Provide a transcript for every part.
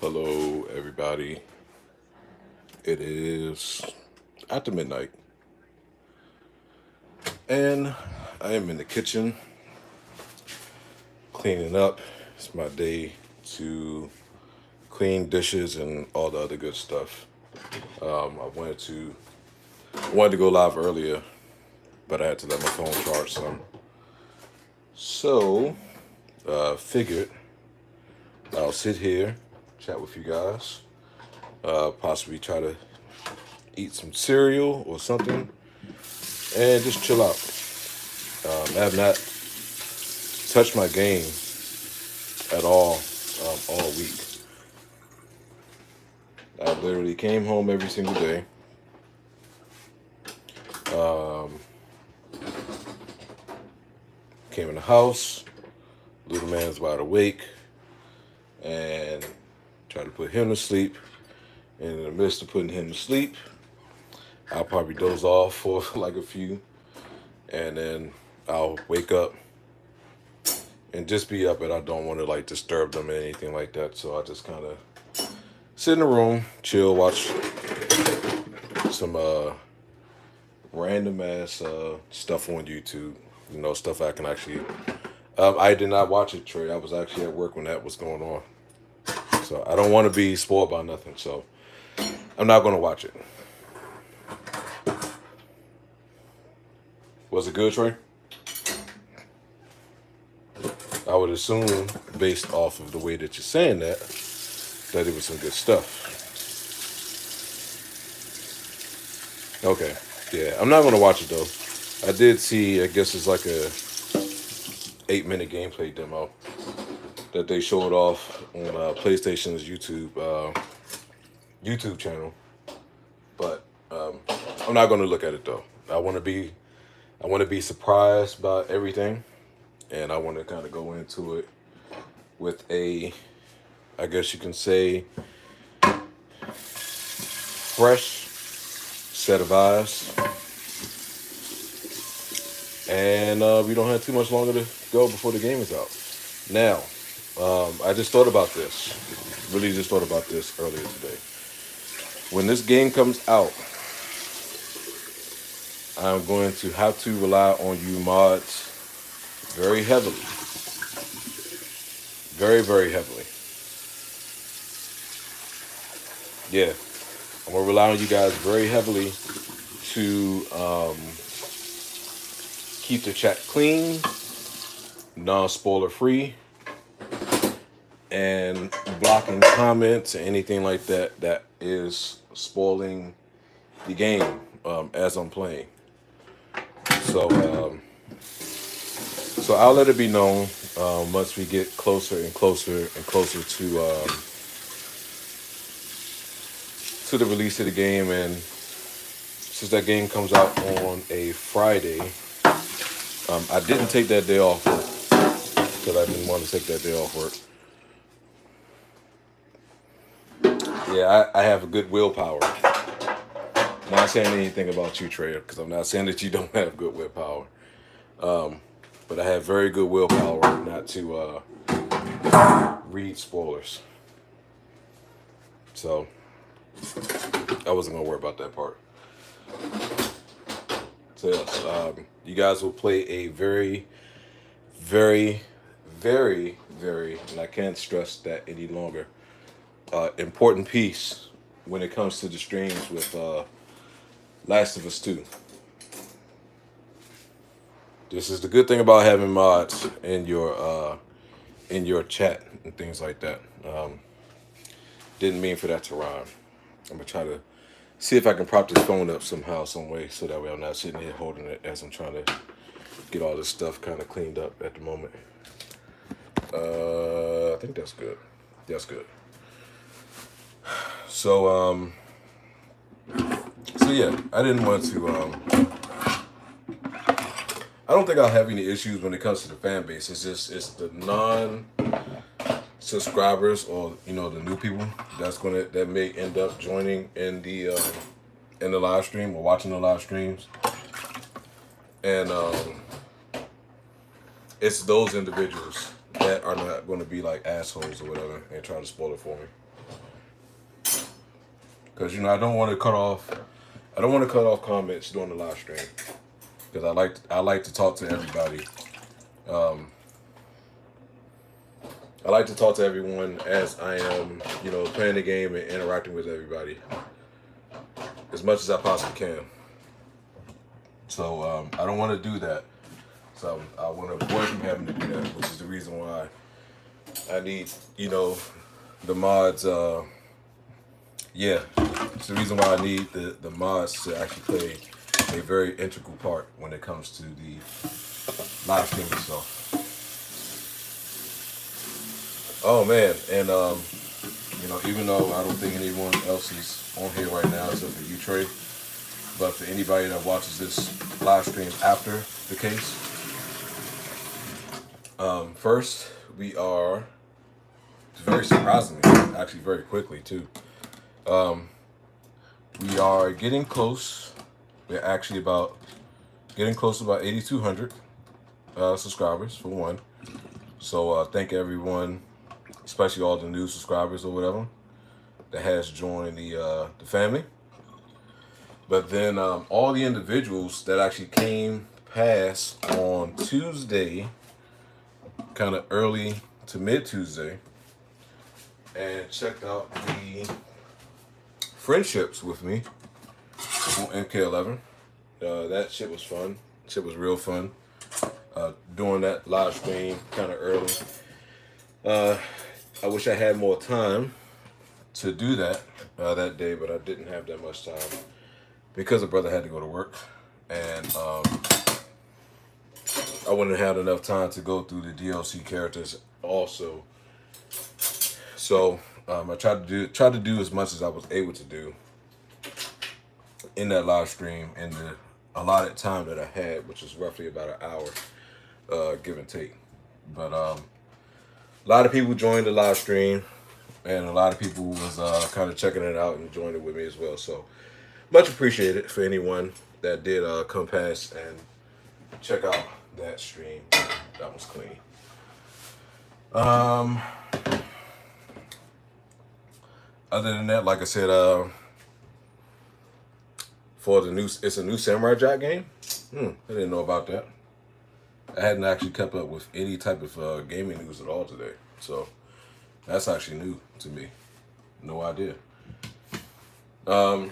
Hello, everybody. It is after midnight, and I am in the kitchen cleaning up. It's my day to clean dishes and all the other good stuff. I wanted to go live earlier, but I had to let my phone charge some. So, figured I'll sit here, chat with you guys, possibly try to eat some cereal or something, and just chill out. I have not touched my game at all week. I literally came home every single day. Um, Came in the house. Little man's wide awake, and tried to put him to sleep. And in the midst of putting him to sleep, I'll probably doze off for like a few, and then I'll wake up and just be up. And I don't want to like disturb them or anything like that. So I just kind of sit in the room, chill, watch some random ass stuff on YouTube. You know, stuff I can actually. I did not watch it, Trey. I was actually at work when that was going on. So I don't want to be spoiled by nothing. So I'm not going to watch it. Was it good, Trey? I would assume, based off of the way that you're saying that it was some good stuff. Okay. Yeah, I'm not going to watch it though. I did see, I guess it's like a 8-minute gameplay demo that they showed off on PlayStation's YouTube channel, but I'm not going to look at it though. I want to be surprised by everything, and I want to kind of go into it with a, I guess you can say, fresh set of eyes. And we don't have too much longer to go before the game is out. Now, I just thought about this. Really just thought about this earlier today. When this game comes out, I'm going to have to rely on you mods very heavily. Very, very heavily. Yeah. I'm going to rely on you guys very heavily to keep the chat clean, non-spoiler free, and blocking comments or anything like that that is spoiling the game as I'm playing. So I'll let it be known once we get closer and closer and closer to the release of the game. And since that game comes out on a Friday, I didn't take that day off work because I didn't want to take that day off work. Yeah, I have a good willpower. Not saying anything about you, Trey, because I'm not saying that you don't have good willpower. But I have very good willpower not to read spoilers. So I wasn't going to worry about that part. So yes, you guys will play a very, very, very, very, and I can't stress that any longer, important piece when it comes to the streams with Last of Us 2. This is the good thing about having mods in your chat and things like that. Didn't mean for that to rhyme. I'm gonna try to see if I can prop this phone up somehow, some way, so that way I'm not sitting here holding it as I'm trying to get all this stuff kind of cleaned up at the moment. I think that's good. That's good. So yeah, I didn't want to. I don't think I'll have any issues when it comes to the fan base. It's the non-subscribers or the new people that may end up joining in the live stream or watching the live streams, and it's those individuals that are not going to be like assholes or whatever and try to spoil it for me. because you know I don't want to cut off. I don't want to cut off comments during the live stream because I like to talk to everybody. Um, I like to talk to everyone as I am, you know, playing the game and interacting with everybody as much as I possibly can. So I don't want to do that. So I want to avoid from having to do that, which is the reason why I need, you know, the mods. Yeah, it's the reason why I need the mods to actually play a very integral part when it comes to the live streaming stuff. Oh man, and you know, even though I don't think anyone else is on here right now except for you, Trey, but for anybody that watches this live stream after the case, first we are very surprisingly, actually very quickly too. We are getting close. We're actually about getting close to about 8,200 subscribers for one. So thank everyone, especially all the new subscribers or whatever that has joined the family. But then all the individuals that actually came past on Tuesday, kind of early to mid Tuesday, and checked out the friendships with me on MK11. That shit was fun. Shit was real fun. Doing that live stream kind of early. I wish I had more time to do that that day, but I didn't have that much time because the brother had to go to work, and I wouldn't have had enough time to go through the DLC characters also. So I tried to do as much as I was able to do in that live stream in the allotted time that I had, which is roughly about an hour, give and take. But a lot of people joined the live stream, and a lot of people was kind of checking it out and joined it with me as well. So much appreciated for anyone that did come past and check out that stream. That was clean. Other than that, like I said, for the new, it's a new Samurai Jack game. I didn't know about that. I hadn't actually kept up with any type of gaming news at all today, so that's actually new to me. No idea. So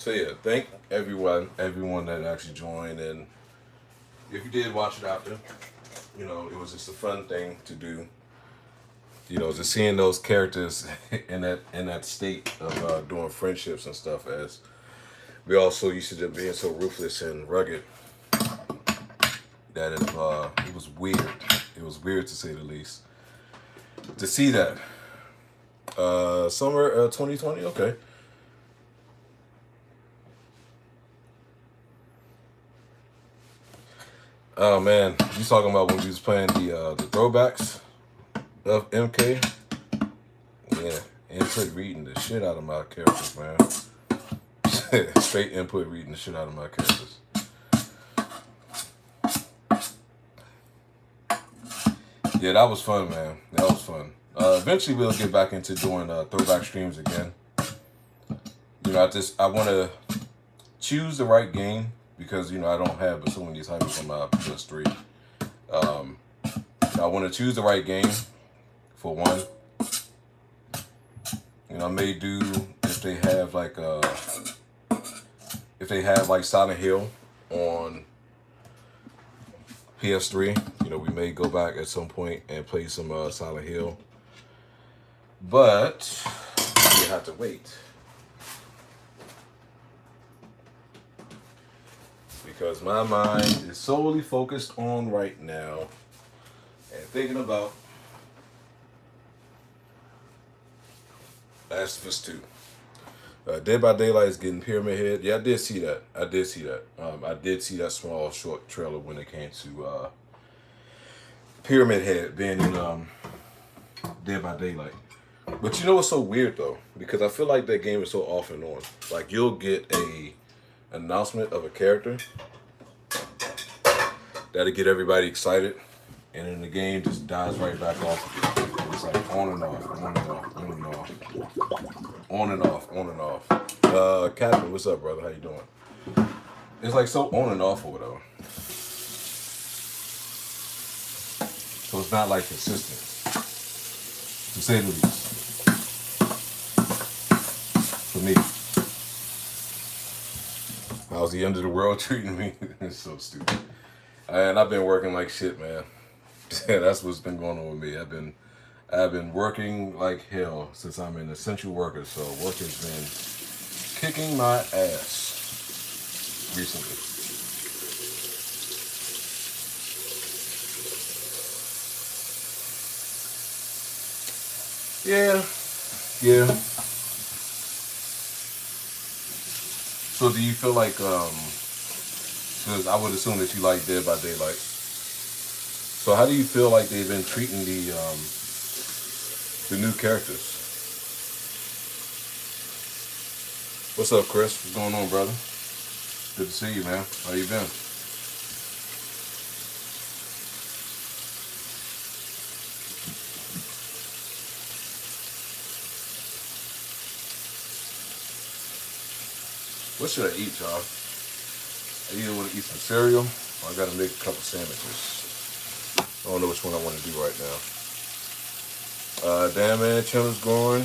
yeah, thank everyone that actually joined, and if you did watch it after, you know, it was just a fun thing to do. You know, just seeing those characters in that state of doing friendships and stuff, as we also used to just being so ruthless and rugged that it was weird. It was weird to say the least. To see that summer 2020, okay. Oh man, you talking about when we was playing the throwbacks of MK? Yeah, input reading the shit out of my characters, man. Straight input reading the shit out of my characters. Yeah, that was fun, man. That was fun. Eventually, we'll get back into doing throwback streams again. You know, I want to choose the right game because, you know, I don't have so many titles on my PS3. I want to choose the right game for one. You know, I may do if they have like Silent Hill on PS3. You know, we may go back at some point and play some Silent Hill, but we have to wait because my mind is solely focused on right now and thinking about Last of Us 2. Dead by Daylight is getting Pyramid Head. Yeah, I did see that. I did see that small short trailer when it came to Pyramid Head being in Dead by Daylight. But you know what's so weird though? Because I feel like that game is so off and on. Like you'll get a announcement of a character that'll get everybody excited, and then the game just dies right back off again. It's like on and off, on and off, on and off, on and off, on and off. Captain, what's up, brother? How you doing? It's like so on and off or whatever. So it's not like consistent, to say the least. For me. How's the end of the world treating me? It's so stupid. And I've been working like shit, man. Yeah, that's what's been going on with me. I've been working like hell since I'm an essential worker, so work has been kicking my ass recently. Yeah, yeah. So do you feel like, because I would assume that you like Dead by Daylight. So how do you feel like they've been treating the new characters? What's up, Chris? What's going on, brother? Good to see you, man. How you been? What should I eat, y'all? I either want to eat some cereal or I gotta make a couple sandwiches. I don't know which one I want to do right now. Damn, man, channel's going.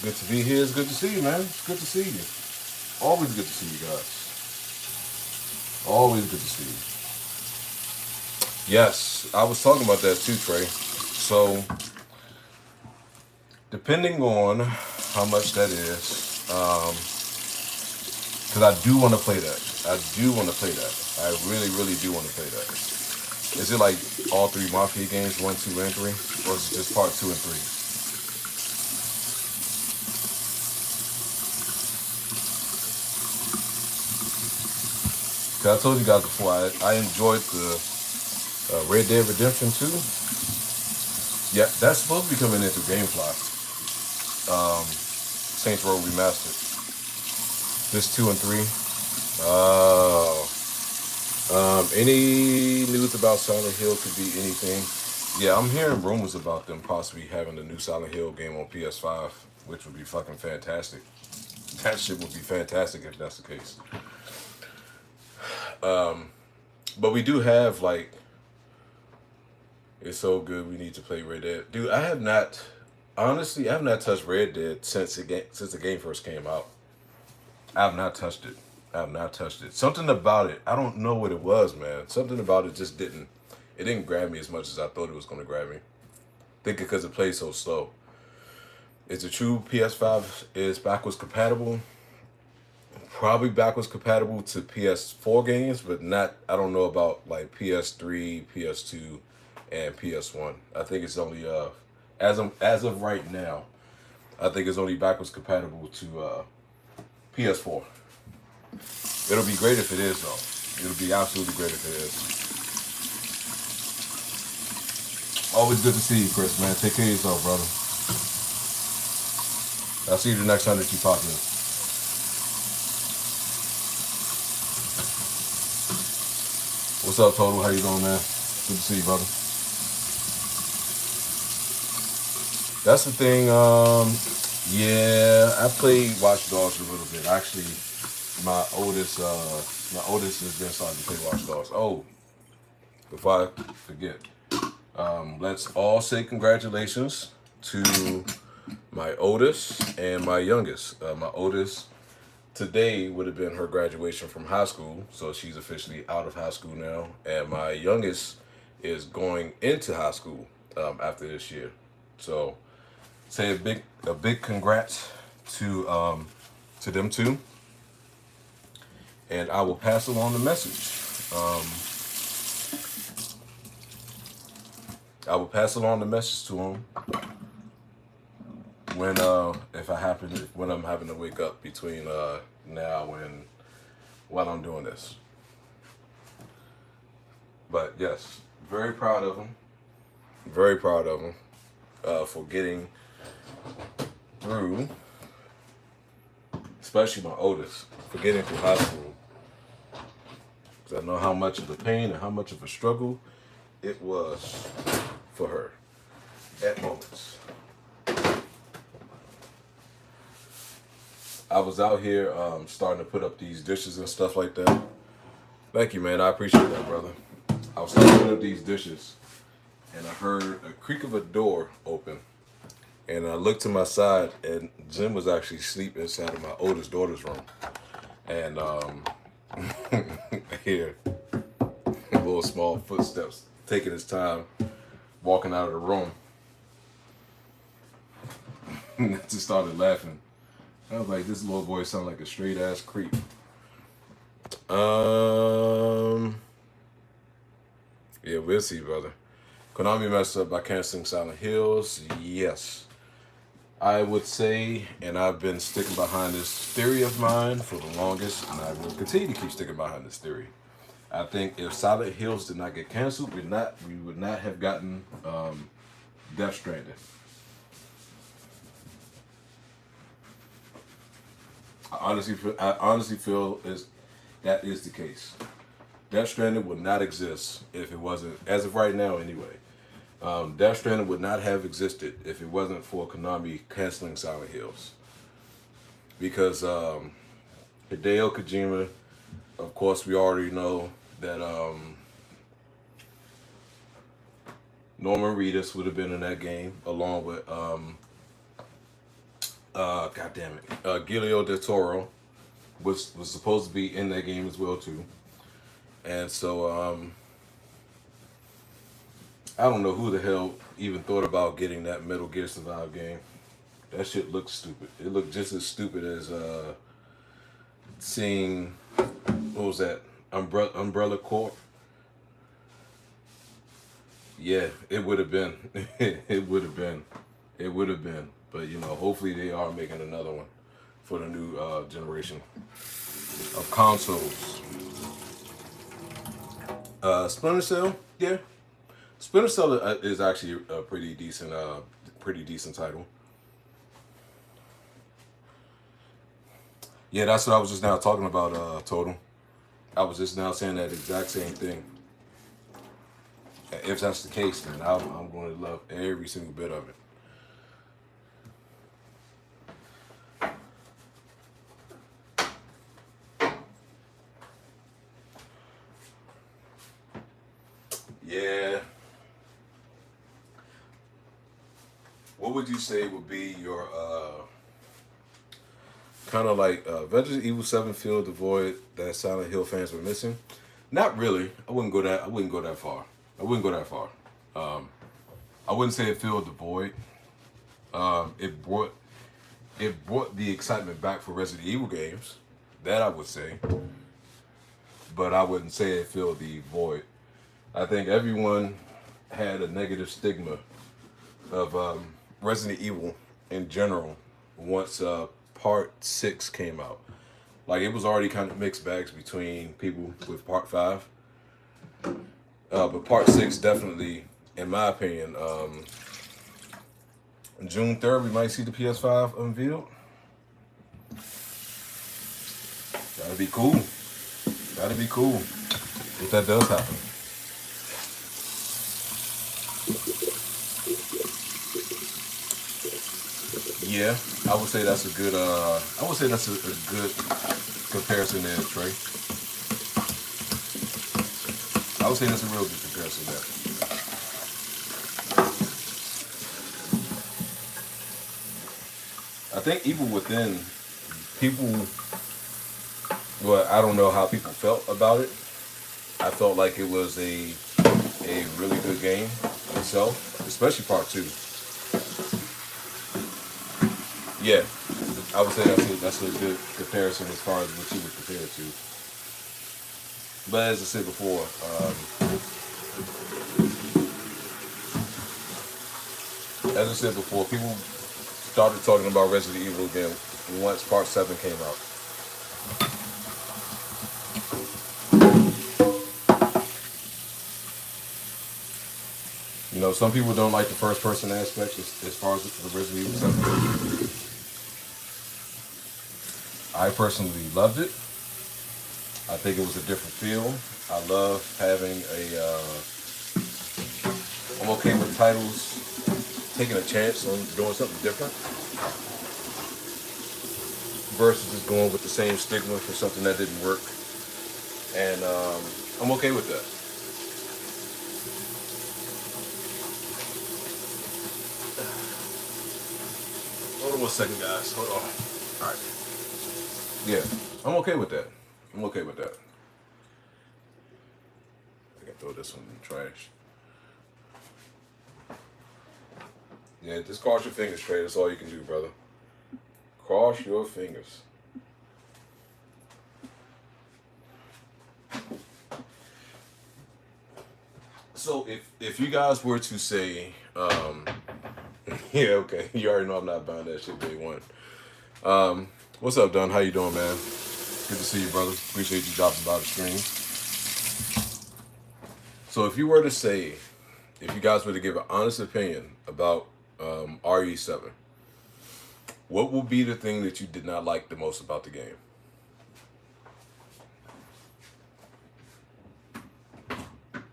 Good to be here. It's good to see you, man. It's good to see you. Always good to see you guys. Always good to see you. Yes, I was talking about that too, Trey. So, depending on how much that is, because I do want to play that. I do want to play that. I really, really do want to play that. Is it like all three Mafia games, 1, 2, and 3? Or is it just part 2 and 3? Cause I told you guys before, I enjoyed the Red Dead Redemption 2. Yeah, that's supposed to be coming into GameFly. Saints Row Remastered. This 2 and 3. Oh. Any news about Silent Hill could be anything. Yeah, I'm hearing rumors about them possibly having a new Silent Hill game on PS5, which would be fucking fantastic. That shit would be fantastic if that's the case. But we do have like, it's so good we need to play Red Dead. Dude, I have not touched Red Dead since the game first came out. I have not touched it. I have not touched it. Something about it, I don't know what it was, man. Something about it just didn't grab me as much as I thought it was going to grab me. I think because it plays so slow. Is it true PS5 is backwards compatible? Probably backwards compatible to PS4 games, but not, I don't know about like PS3, PS2, and PS1. I think it's only, as of right now, I think it's only backwards compatible to PS4. It'll be great if it is, though. It'll be absolutely great if it is. Always good to see you, Chris, man. Take care of yourself, brother. I'll see you the next time that you pop in. What's up, Total? How you doing, man? Good to see you, brother. That's the thing. Yeah, I played Watch Dogs a little bit. Actually, my oldest has been starting to play Watch Dogs. Oh, before I forget, let's all say congratulations to my oldest and my youngest. My oldest today would have been her graduation from high school, so she's officially out of high school now. And my youngest is going into high school after this year. So say a big congrats to them two. And I will pass along the message. I will pass along the message to them when when I'm having to wake up between now and while I'm doing this. But yes, very proud of them. Very proud of them for getting through, especially my oldest, for getting through high school. Because I know how much of the pain and how much of a struggle it was for her. at moments. I was out here starting to put up these dishes and stuff like that. Thank you, man. I appreciate that, brother. I was starting to put up these dishes, and I heard a creak of a door open. And I looked to my side, and Jim was actually asleep inside of my oldest daughter's room. And here, little small footsteps, taking his time, walking out of the room. I just started laughing. I was like, this little boy sounds like a straight ass creep. Yeah, we'll see, brother. Konami messed up by canceling Silent Hills. Yes. I would say, and I've been sticking behind this theory of mine for the longest, and I will continue to keep sticking behind this theory. I think if Silent Hills did not get canceled, we would not have gotten Death Stranding. I honestly feel that is the case. Death Stranding would not exist if it wasn't, as of right now anyway. Death Stranding would not have existed if it wasn't for Konami canceling Silent Hills. Because Hideo Kojima, of course, we already know that Norman Reedus would have been in that game, along with Guillermo del Toro was supposed to be in that game as well too. And so I don't know who the hell even thought about getting that Metal Gear Survive game. That shit looks stupid. It looked just as stupid as seeing, what was that, Umbrella Corp. Yeah, it would have been. It would have been. It would have been. But, you know, hopefully they are making another one for the new generation of consoles. Splinter Cell, yeah. Splinter Cell is actually a pretty decent title. Yeah, that's what I was just now talking about, Total. I was just now saying that exact same thing. If that's the case, then I'm going to love every single bit of it. Yeah. What would you say would be your kind of like Resident Evil 7 filled the void that Silent Hill fans were missing? Not really. I wouldn't go that far. I wouldn't say it filled the void. It brought the excitement back for Resident Evil games. That I would say. But I wouldn't say it filled the void. I think everyone had a negative stigma of Resident Evil in general once Part 6 came out. Like, it was already kind of mixed bags between people with Part 5. But Part 6 definitely, in my opinion, June 3rd, we might see the PS5 unveiled. That'd be cool. That'd be cool if that does happen. Yeah, I would say that's a good. I would say that's a good comparison there, Trey. I would say that's a real good comparison there. I think even within people, well, I don't know how people felt about it. I felt like it was a really good game itself, especially Part 2. Yeah, I would say that's a good comparison as far as what you would compare it to. But as I said before, people started talking about Resident Evil again once Part 7 came out. You know, some people don't like the first person aspect as far as the Resident Evil 7. I personally loved it. I think it was a different feel. I love having I'm okay with titles taking a chance on doing something different versus just going with the same stigma for something that didn't work. And I'm okay with that. Hold on one second, guys. Hold on. All right. Yeah, I'm okay with that. I'm okay with that. I can throw this one in the trash. Yeah, just cross your fingers, Trey. That's all you can do, brother. Cross your fingers. So if you guys were to say, yeah, okay, you already know I'm not buying that shit day one. What's up, Don? How you doing, man? Good to see you, brother. Appreciate you dropping by the stream. So if you were to say, if you guys were to give an honest opinion about RE7, what would be the thing that you did not like the most about the game?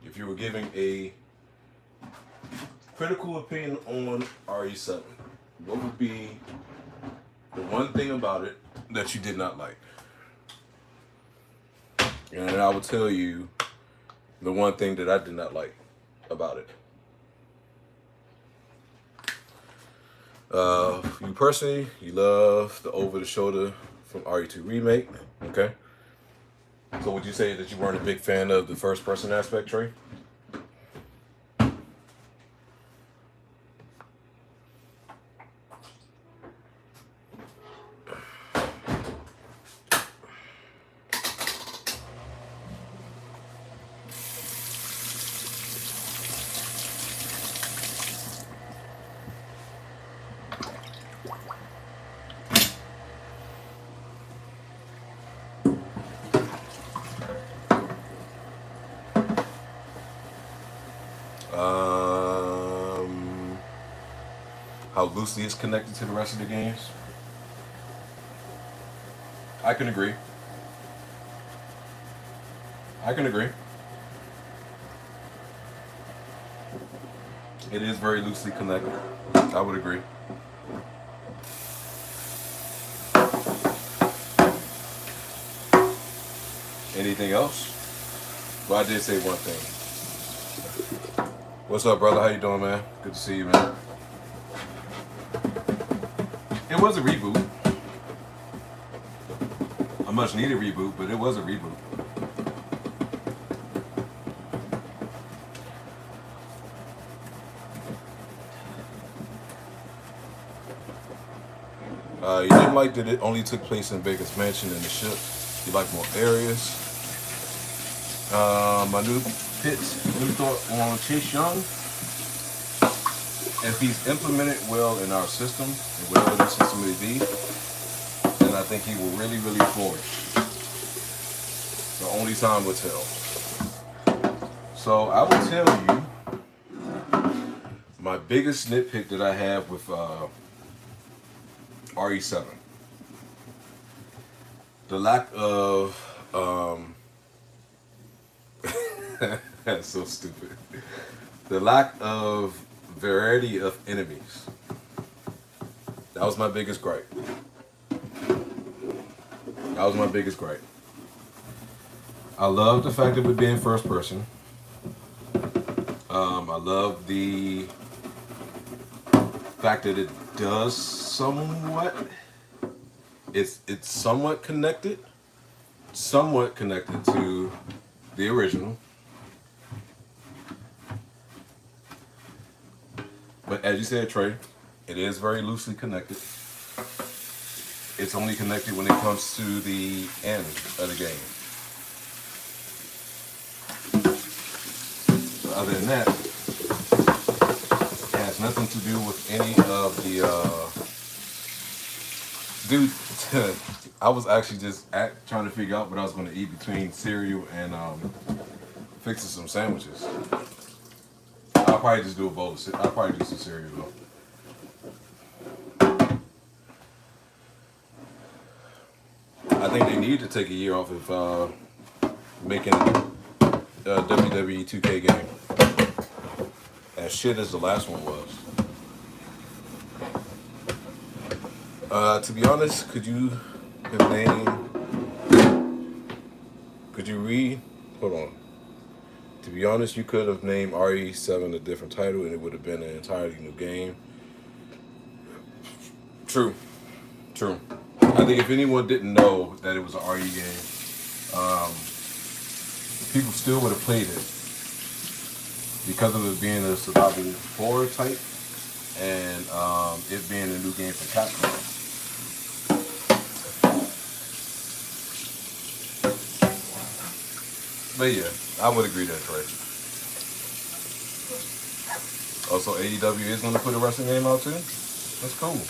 If you were giving a critical opinion on RE7, what would be the one thing about it that you did not like? And I will tell you the one thing that I did not like about it. You personally, you love the over-the-shoulder from RE2 Remake, okay? So would you say that you weren't a big fan of the first-person aspect, Trey? How loosely it's connected to the rest of the games. I can agree. I can agree. It is very loosely connected. I would agree. Anything else? Well, I did say one thing. What's up, brother? How you doing, man? Good to see you, man. It was a reboot. A much needed reboot, but it was a reboot. You didn't like that it only took place in Baker's Mansion and the ship. You like more areas. My new thought on Chase Young. If he's implemented well in our system, and whatever that system may be, then I think he will really, really flourish. The only time will tell. So I will tell you my biggest nitpick that I have with RE7. The lack of that's so stupid. The lack of variety of enemies. That was my biggest gripe. That was my biggest gripe. I love the fact of it being first person. I love the fact that it does somewhat. It's somewhat connected to the original. But as you said, Trey, it is very loosely connected. It's only connected when it comes to the end of the game. So other than that, it has nothing to do with any of the dude. I was actually just trying to figure out what I was going to eat between cereal and fixing some sandwiches. I'll probably just do a bowl of I'll probably do some cereal though. I think they need to take a year off of making a WWE 2K game. As shit as the last one was. To be honest, could you have named? Could you read? Hold on. To be honest, you could have named RE7 a different title, and it would have been an entirely new game. True. True. I think if anyone didn't know that it was an RE game, um, people still would have played it because of it being a survival horror type and it being a new game from Capcom. But yeah, I would agree that's right. Also, AEW is going to put a wrestling game out too. That's cool.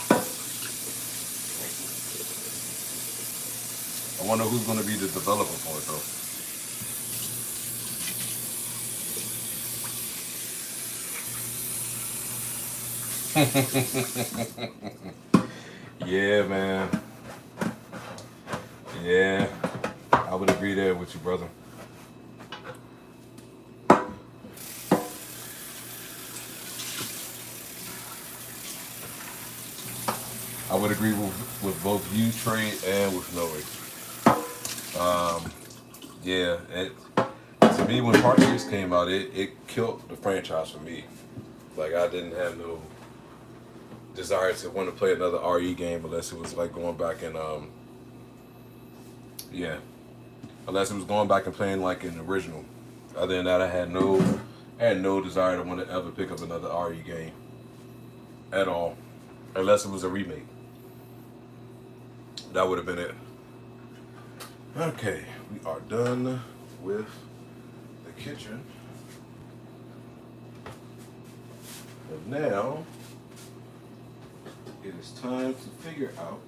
I wonder who's going to be the developer for it though. Yeah, man. Yeah, I would agree there with you, brother. I would agree with both you, Trey, and with Noe. Yeah, to me, when Part 6 came out, it killed the franchise for me. Like, I didn't have no desire to want to play another RE game unless it was like going back and, yeah, unless it was going back and playing like an original. Other than that, I had no desire to want to ever pick up another RE game at all, unless it was a remake. That would have been it. Okay, we are done with the kitchen. And now it is time to figure out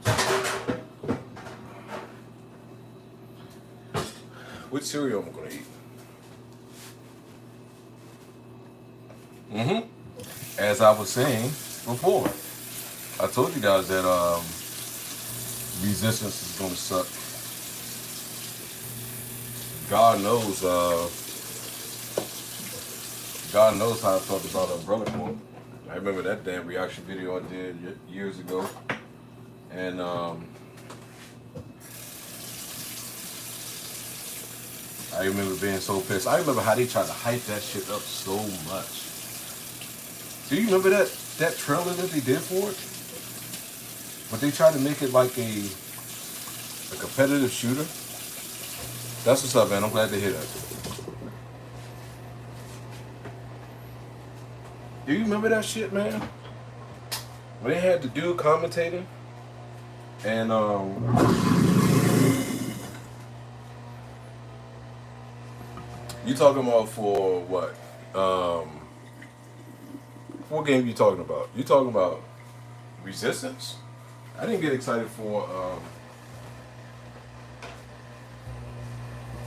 which cereal I'm gonna eat. As I was saying before, I told you guys that Resistance is gonna suck. God knows, God knows how I felt about Umbrella Corp. I remember that damn reaction video I did years ago, and I remember being so pissed. I remember how they tried to hype that shit up so much. Do you remember that trailer that they did for it? But they tried to make it like a competitive shooter. That's what's up, man. I'm glad to hear that. Do you remember that shit, man? When they had the dude commentating, and you talking about for what? What game you talking about? You talking about Resistance? I didn't get excited for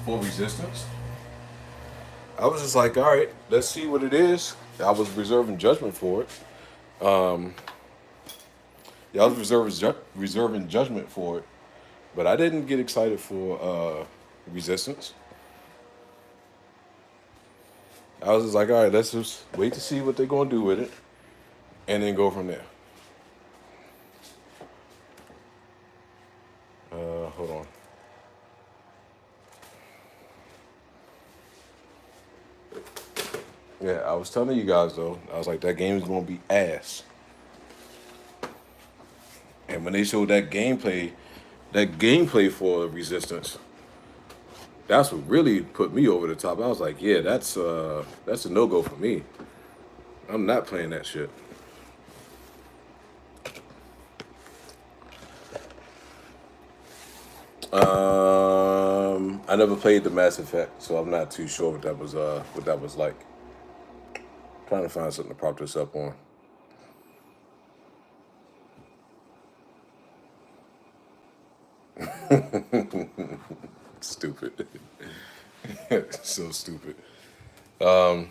Resistance. I was just like, all right, let's see what it is. I was reserving judgment for it. Yeah, I was reserving judgment for it, but I didn't get excited for Resistance. I was just like, all right, let's just wait to see what they're gonna do with it, and then go from there. Hold on. Yeah, I was telling you guys though, I was like, that game is gonna be ass. And when they showed that gameplay for Resistance, that's what really put me over the top. I was like, yeah, that's a no go for me. I'm not playing that shit. I never played the Mass Effect, so I'm not too sure what that was like. Trying to find something to prop this up on. Stupid. So stupid. I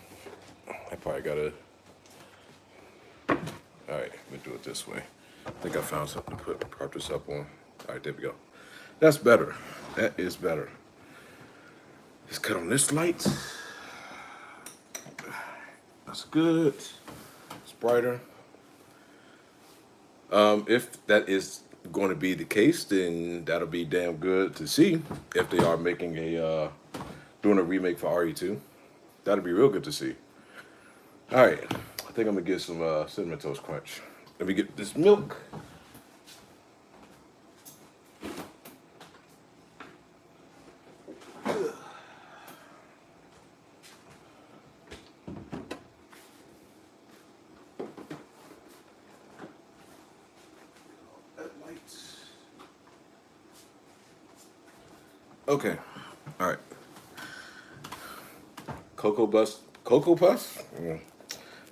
probably gotta. All right, let me do it this way. I think I found something to prop this up on. All right, there we go. That's better. That is better. Let's cut on this light. That's good. It's brighter. If that is going to be the case, then that'll be damn good to see if they are making doing a remake for RE2. That'll be real good to see. All right, I think I'm gonna get some cinnamon toast crunch. Let me get this milk. Okay, all right. Cocoa Puffs?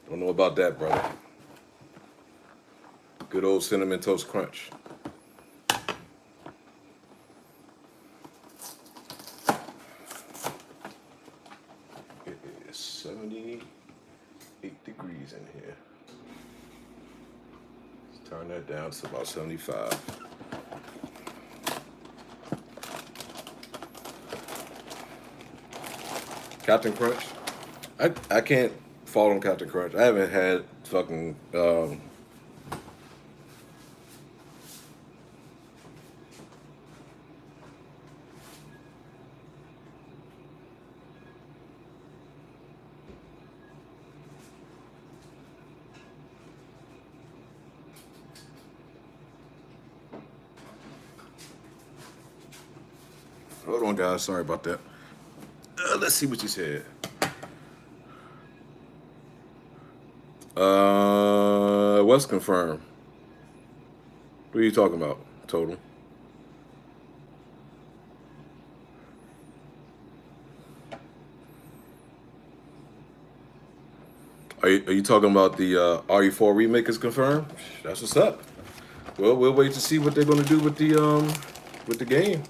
Don't know about that, brother. Good old cinnamon toast crunch. It is 78 degrees in here. Let's turn that down to about 75. Captain Crunch? I can't fault on Captain Crunch. I haven't had fucking hold on, guys. Sorry about that. Let's see what you said. What's confirmed? What are you talking about? Total. Are you talking about the RE4 remake is confirmed? That's what's up. Well, we'll wait to see what they're gonna do with the game.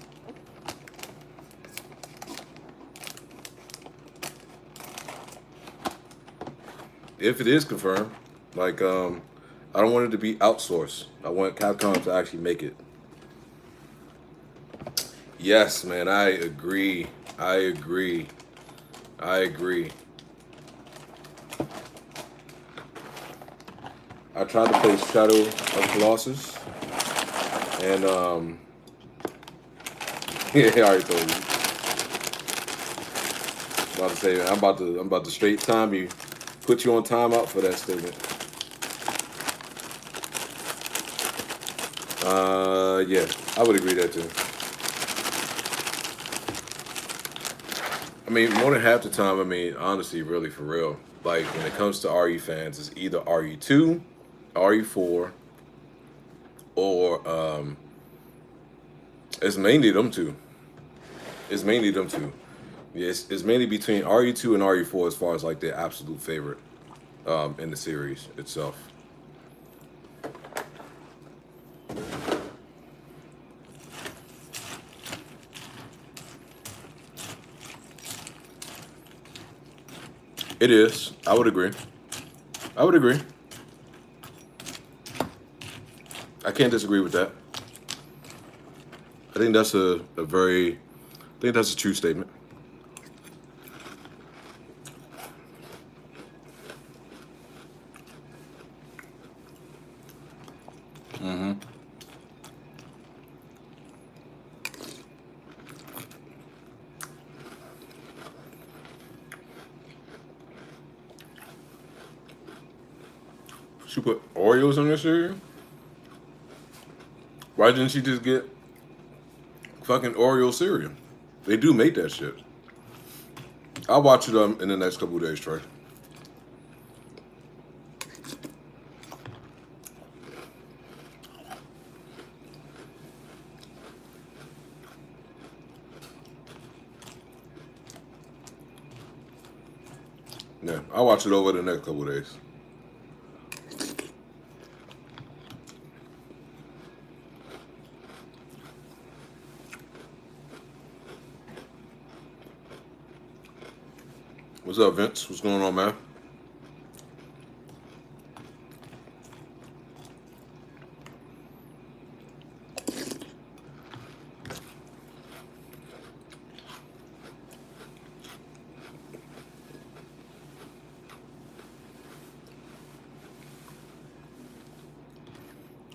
If it is confirmed, like I don't want it to be outsourced. I want Capcom to actually make it. Yes, man, I agree. I agree. I agree. I tried to play Shadow of Colossus, and yeah, I already told you. About to say, I'm about to straight time you, put you on timeout for that statement. Yeah, I would agree that too. I mean, more than half the time, I mean, honestly, really for real, like when it comes to RE fans, it's either RE2, RE4, or it's mainly them two. It's mainly them two. Yes, it's mainly between RE2 and RE4 as far as like their absolute favorite in the series itself. It is. I would agree. I would agree. I can't disagree with that. I think that's I think that's a true statement. Mm-hmm. She put Oreos on her cereal? Why didn't she just get fucking Oreo cereal? They do make that shit. I'll watch it in the next couple of days, Trey. Yeah, I'll watch it over the next couple of days. What's up, Vince? What's going on, man?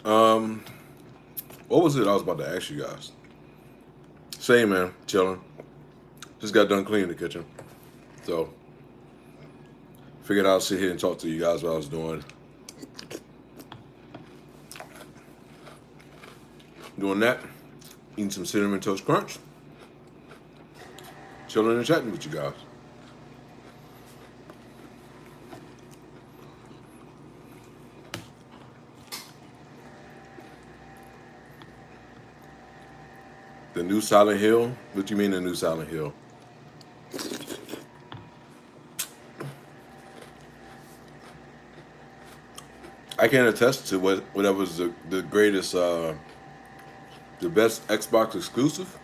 Um, What was it I was about to ask you guys? Same, man. Chilling. Just got done cleaning the kitchen. So, figured I'll sit here and talk to you guys what I was doing. Doing that. Eating some Cinnamon Toast Crunch. Chilling and chatting with you guys. The new Silent Hill? What do you mean the new Silent Hill? I can attest to whatever's the greatest, the best Xbox exclusive.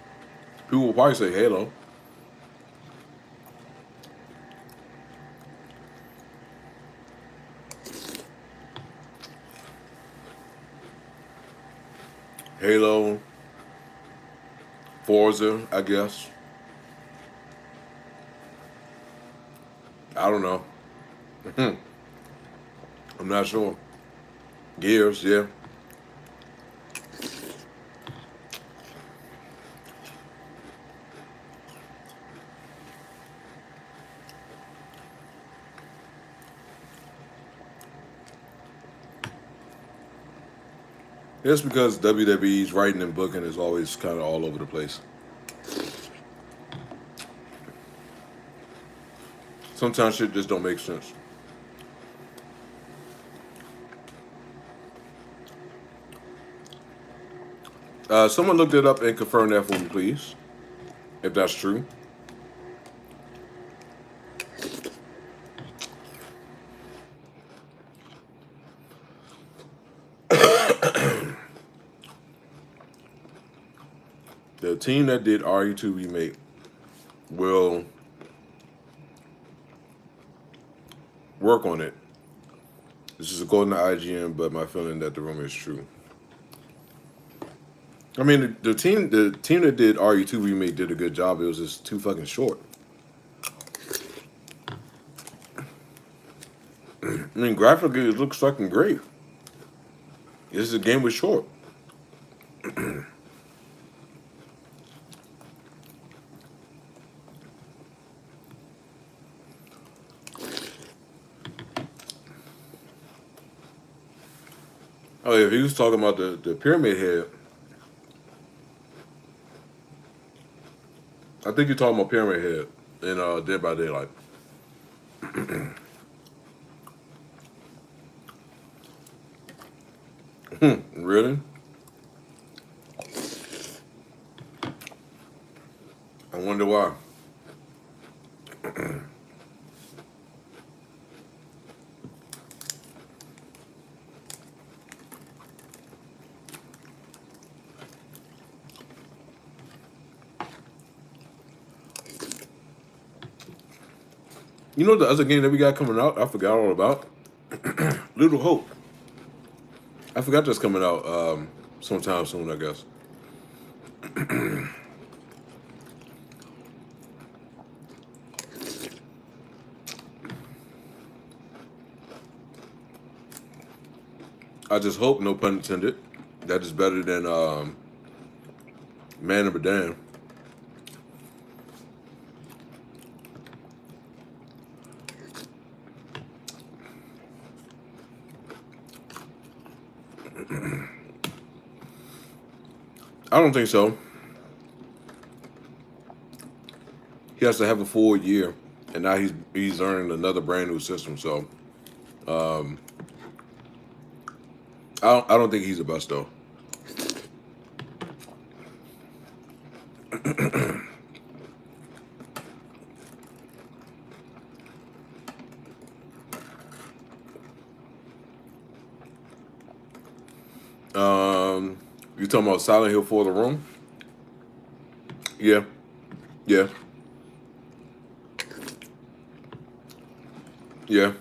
People will probably say Halo. Halo, Forza, I guess. I don't know. I'm not sure. Gears, yeah. It's because WWE's writing and booking is always kind of all over the place. Sometimes shit just don't make sense. Someone looked it up and confirm that for me, please, if that's true. The team that did RE2 Remake will work on it. This is according to IGN, but my feeling that the rumor is true. I mean, the team that did RE2 Remake did a good job. It was just too fucking short. I mean, graphically, it looks fucking great. This is a game was short. Oh, if he was talking about the Pyramid Head, I think you're talking about Pyramid Head in Dead by Daylight. Really? I wonder why. You know the other game that we got coming out? I forgot all about. Little Hope. I forgot that's coming out sometime soon, I guess. I just hope, no pun intended, that is better than Man of Medan. I don't think so. He has to have a full year, and now he's learning another brand new system. So I don't think he's the best though. You talking about Silent Hill for the Room? Yeah, yeah, yeah.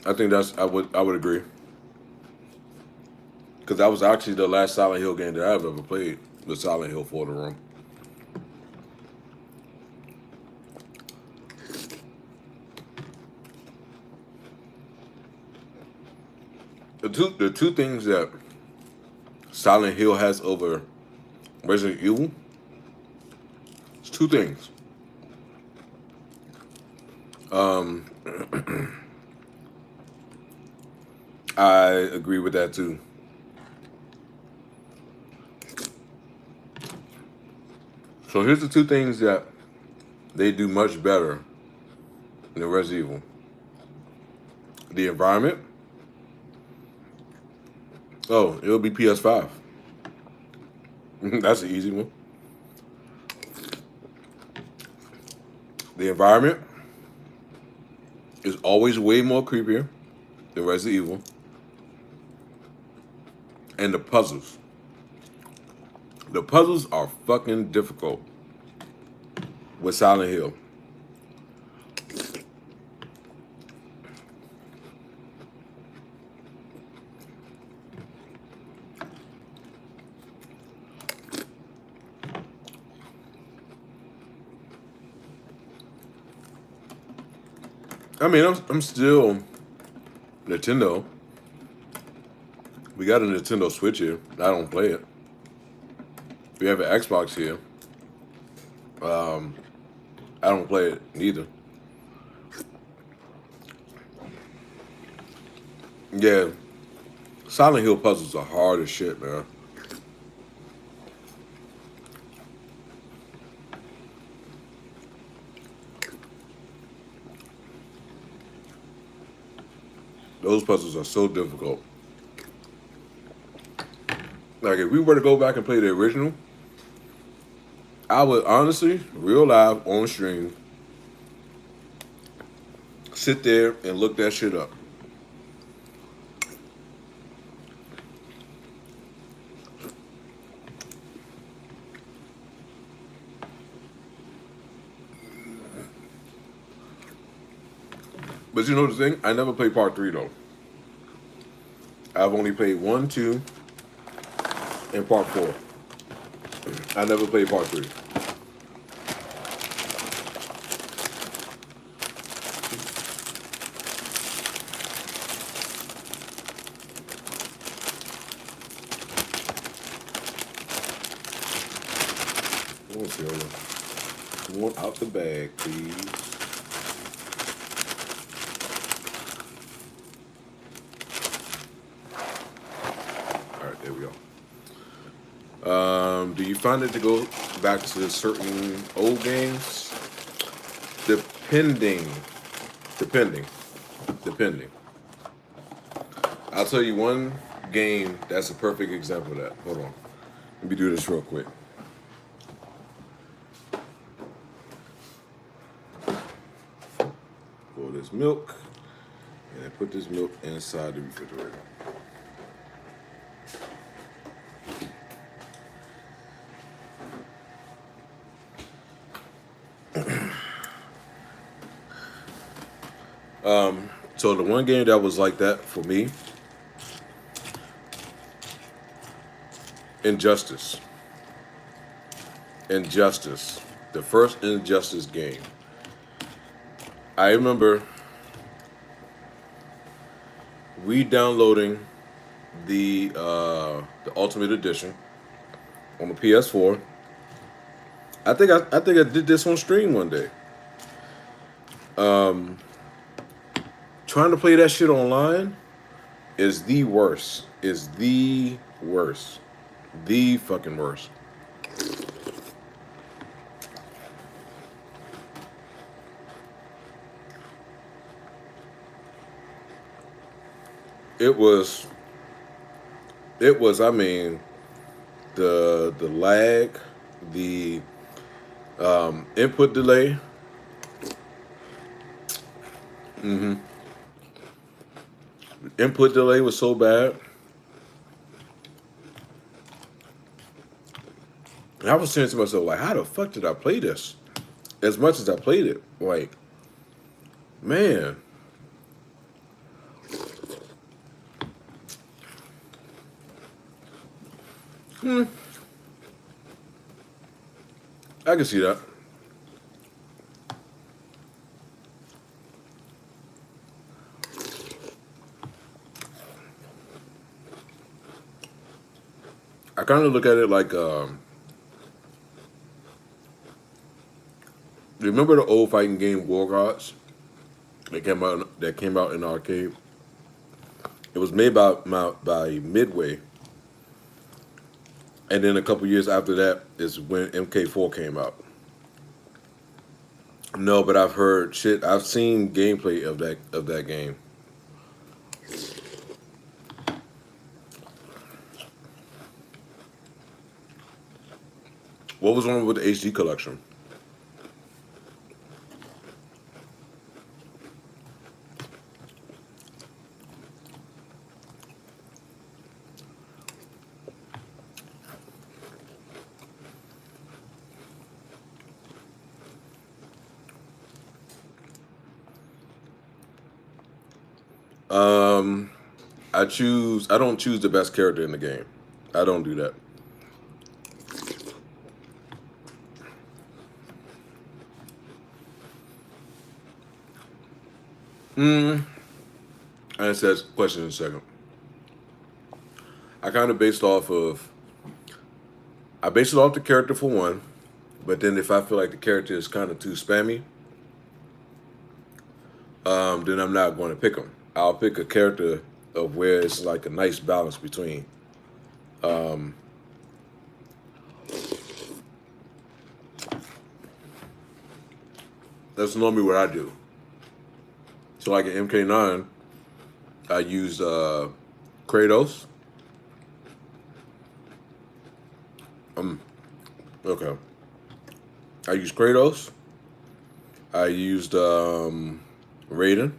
I think I would agree, because that was actually the last Silent Hill game that I've ever played. The Silent Hill for the Room. The two things that Silent Hill has over Resident Evil? It's two things. Um, I agree with that too. So here's the two things that they do much better than Resident Evil. The environment. Oh, it'll be PS5. That's an easy one. The environment is always way more creepier than Resident Evil. And the puzzles. The puzzles are fucking difficult with Silent Hill. I mean, I'm still Nintendo. We got a Nintendo Switch here. I don't play it. We have an Xbox here. I don't play it neither. Yeah, Silent Hill puzzles are hard as shit, man. Those puzzles are so difficult. Like, if we were to go back and play the original, I would honestly, real live, on stream, sit there and look that shit up. But you know the thing? I never played part 3 though. I've only played 1, 2, and part 4. I never played part 3. What's the other? Come on out the bag, please. Alright, there we go. Do you find it to go back to certain old games? Depending. I'll tell you one game that's a perfect example of that. Hold on. Let me do this real quick. Pour this milk and put this milk inside the refrigerator. So the one game that was like that for me, Injustice. The first Injustice game. I remember re-downloading the Ultimate Edition on the PS4. I think I did this on stream one day. Trying to play that shit online is the worst. The fucking worst. It was, I mean, the lag, the input delay. Input delay was so bad. And I was saying to myself, like, how the fuck did I play this? As much as I played it, like, man. I can see that. I kind of look at it like, remember the old fighting game War Gods that came out in the arcade? It was made by Midway, and then a couple years after that is when MK4 came out. No, but I've heard shit. I've seen gameplay of that game. What was wrong with the HD collection? Um, I choose. I don't choose the best character in the game. I don't do that. I answer that question in a second. I kind of based off of. I base it off the character for one, but then if I feel like the character is kind of too spammy, then I'm not going to pick them. I'll pick a character of where it's like a nice balance between. That's normally what I do. So like in MK9, I used Kratos. Okay. I used Kratos. I used Raiden.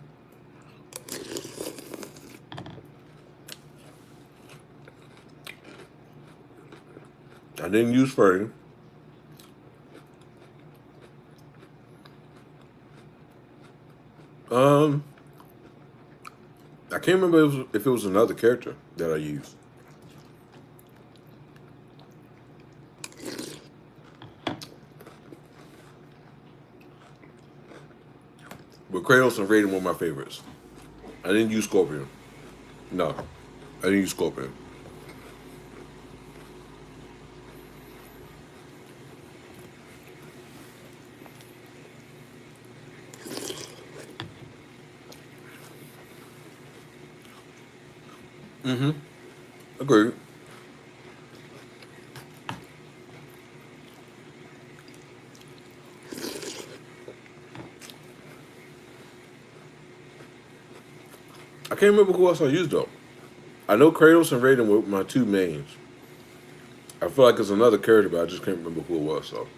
I didn't use Freddy. Um, I can't remember if it was another character that I used. But Kratos and Raiden were my favorites. I didn't use Scorpion. No, I didn't use Scorpion. Agreed. I can't remember who else I used though. I know Kratos and Raiden were my two mains. I feel like it's another character, but I just can't remember who it was. So,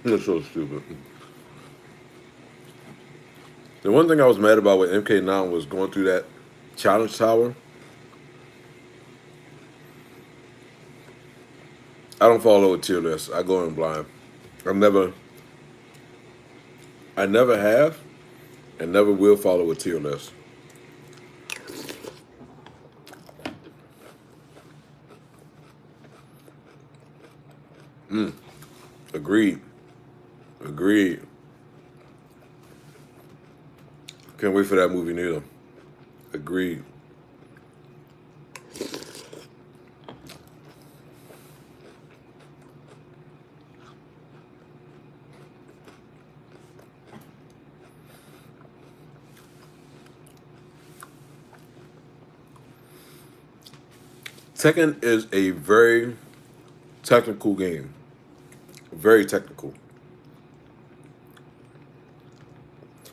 that's so stupid. The one thing I was mad about with MK9 was going through that challenge tower. I don't follow a tier list. I go in blind. I've never, I never have, and never will follow a tier list. Agreed. Agreed. Can't wait for that movie neither. Agreed. Tekken is a very technical game. Very technical.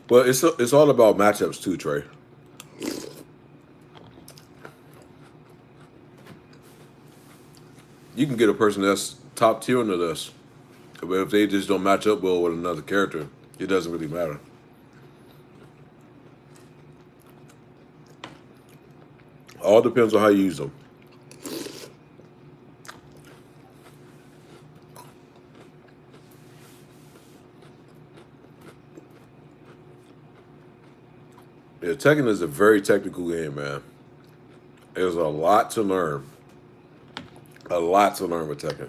But it's all about matchups too, Trey. You can get a person that's top tier on the list, but if they just don't match up well with another character, it doesn't really matter. All depends on how you use them. Yeah, Tekken is a very technical game, man. There's a lot to learn. A lot to learn with Tekken.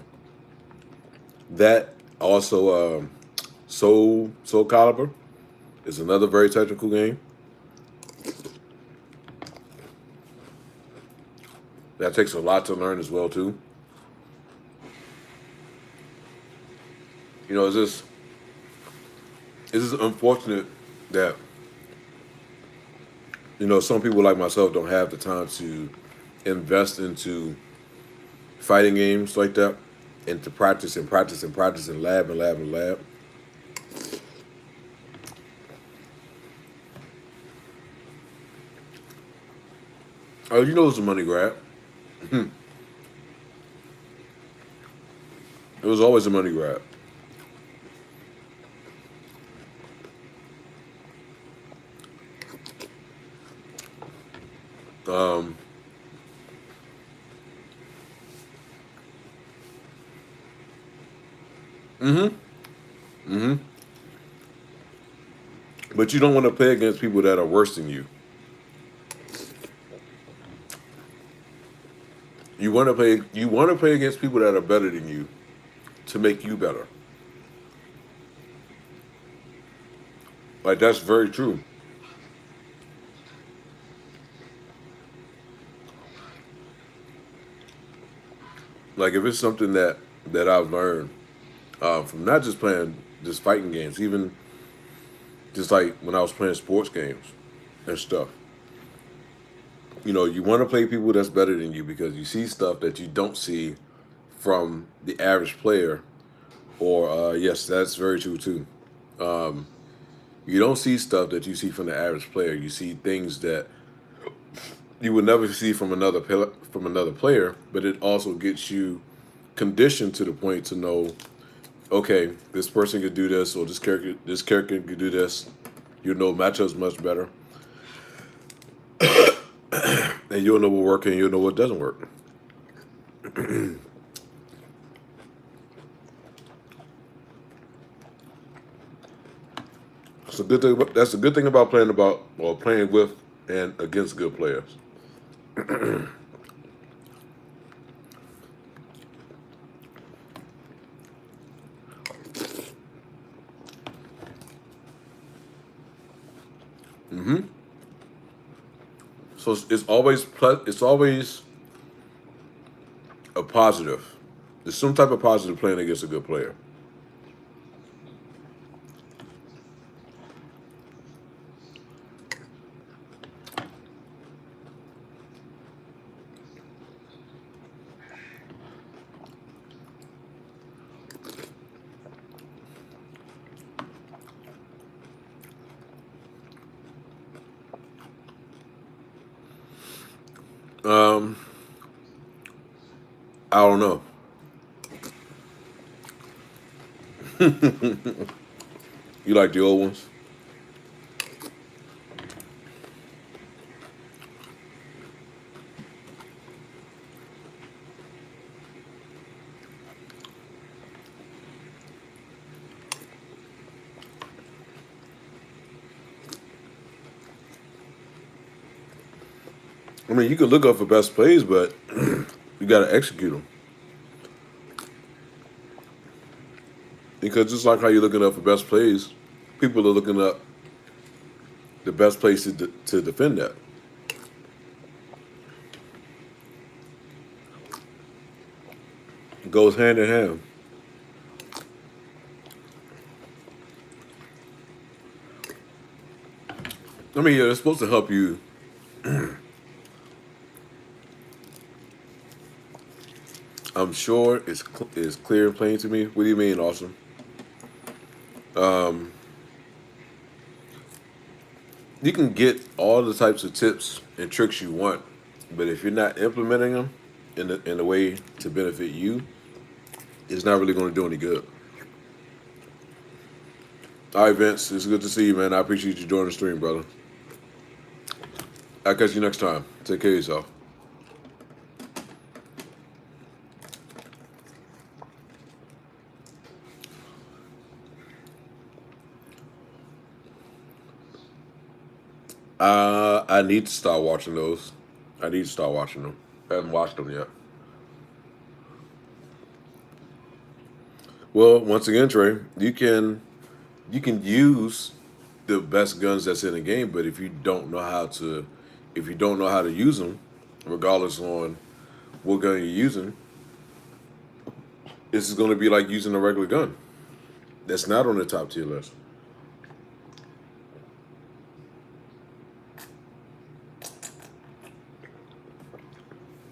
That also, Soul Calibur is another very technical game. That takes a lot to learn as well too. You know, it's just unfortunate that some people like myself don't have the time to invest into fighting games like that and to practice and practice and practice and lab and lab and lab. Oh, you know it's a money grab. It was always a money grab. Um, hmm hmm But you don't want to play against people that are worse than you. You want to play against people that are better than you to make you better. Like that's very true. Like if it's something that I've learned from not just playing just fighting games, even just like when I was playing sports games and stuff. You want to play people that's better than you because you see stuff that you don't see from the average player. Or yes, that's very true too. You don't see stuff that you see from the average player. You see things that you would never see from another player. But it also gets you conditioned to the point to know, okay, this person could do this, or this character could do this. You know matchups much better, and you'll know what works and you'll know what doesn't work. That's a good thing. That's a good thing about playing with and against good players. So it's always a positive. There's some type of positive playing against a good player. Um, I don't know. You like the old ones? I mean, you can look up for best plays, but you got to execute them. Because just like how you're looking up for best plays, people are looking up the best place to defend that. It goes hand in hand. I mean, yeah, it's supposed to help you. I'm sure it's clear and plain to me. What do you mean, awesome? Um, you can get all the types of tips and tricks you want, but if you're not implementing them in a way to benefit you, it's not really going to do any good. All right, Vince, it's good to see you, man. I appreciate you joining the stream, brother. I'll catch you next time. Take care of yourself. I need to start watching those. I need to start watching them. I haven't watched them yet. Well, once again, Trey, you can use the best guns that's in the game, but if you don't know how to use them, regardless on what gun you're using, this is going to be like using a regular gun. That's not on the top tier list.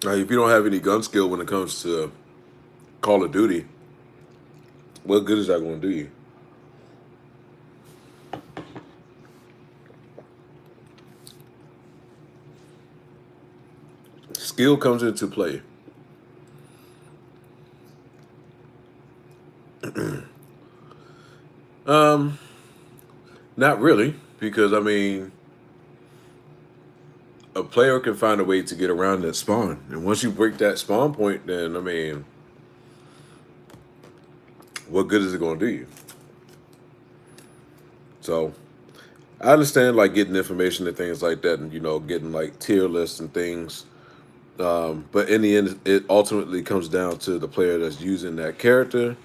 If you don't have any gun skill when it comes to Call of Duty, what good is that going to do you? Skill comes into play. Um, Not really, because I mean, a player can find a way to get around that spawn, and once you break that spawn point, then I mean, what good is it going to do you? So I understand like getting information and things like that, and getting like tier lists and things. But in the end, it ultimately comes down to the player that's using that character,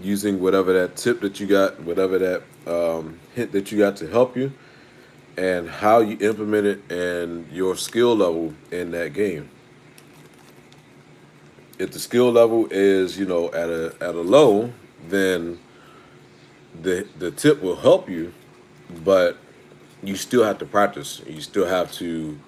using whatever that tip that you got, whatever that hint that you got to help you, and how you implement it and your skill level in that game. If the skill level is at a low, then the tip will help you, but you still have to practice. You still have to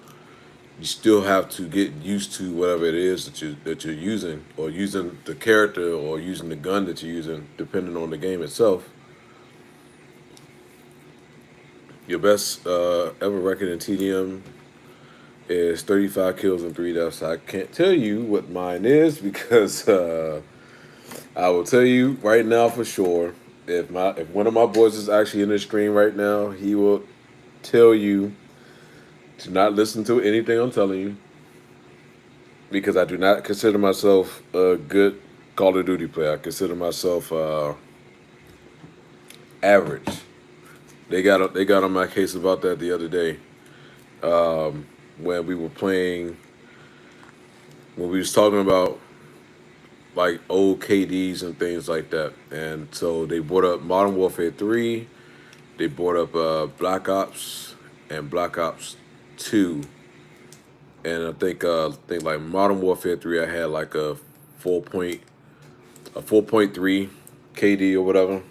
get used to whatever it is that you're using, or using the character, or using the gun that you're using, depending on the game itself. Your best ever record in TDM is 35 kills and 3 deaths. I can't tell you what mine is because I will tell you right now for sure. If one of my boys is actually in the stream right now, he will tell you to not listen to anything I'm telling you, because I do not consider myself a good Call of Duty player. I consider myself average. They got on my case about that the other day, when we were playing, when we was talking about like old KDs and things like that. And so they brought up Modern Warfare 3, they brought up Black Ops and Black Ops 2. And I think like Modern Warfare 3, I had like 4.3 KD or whatever.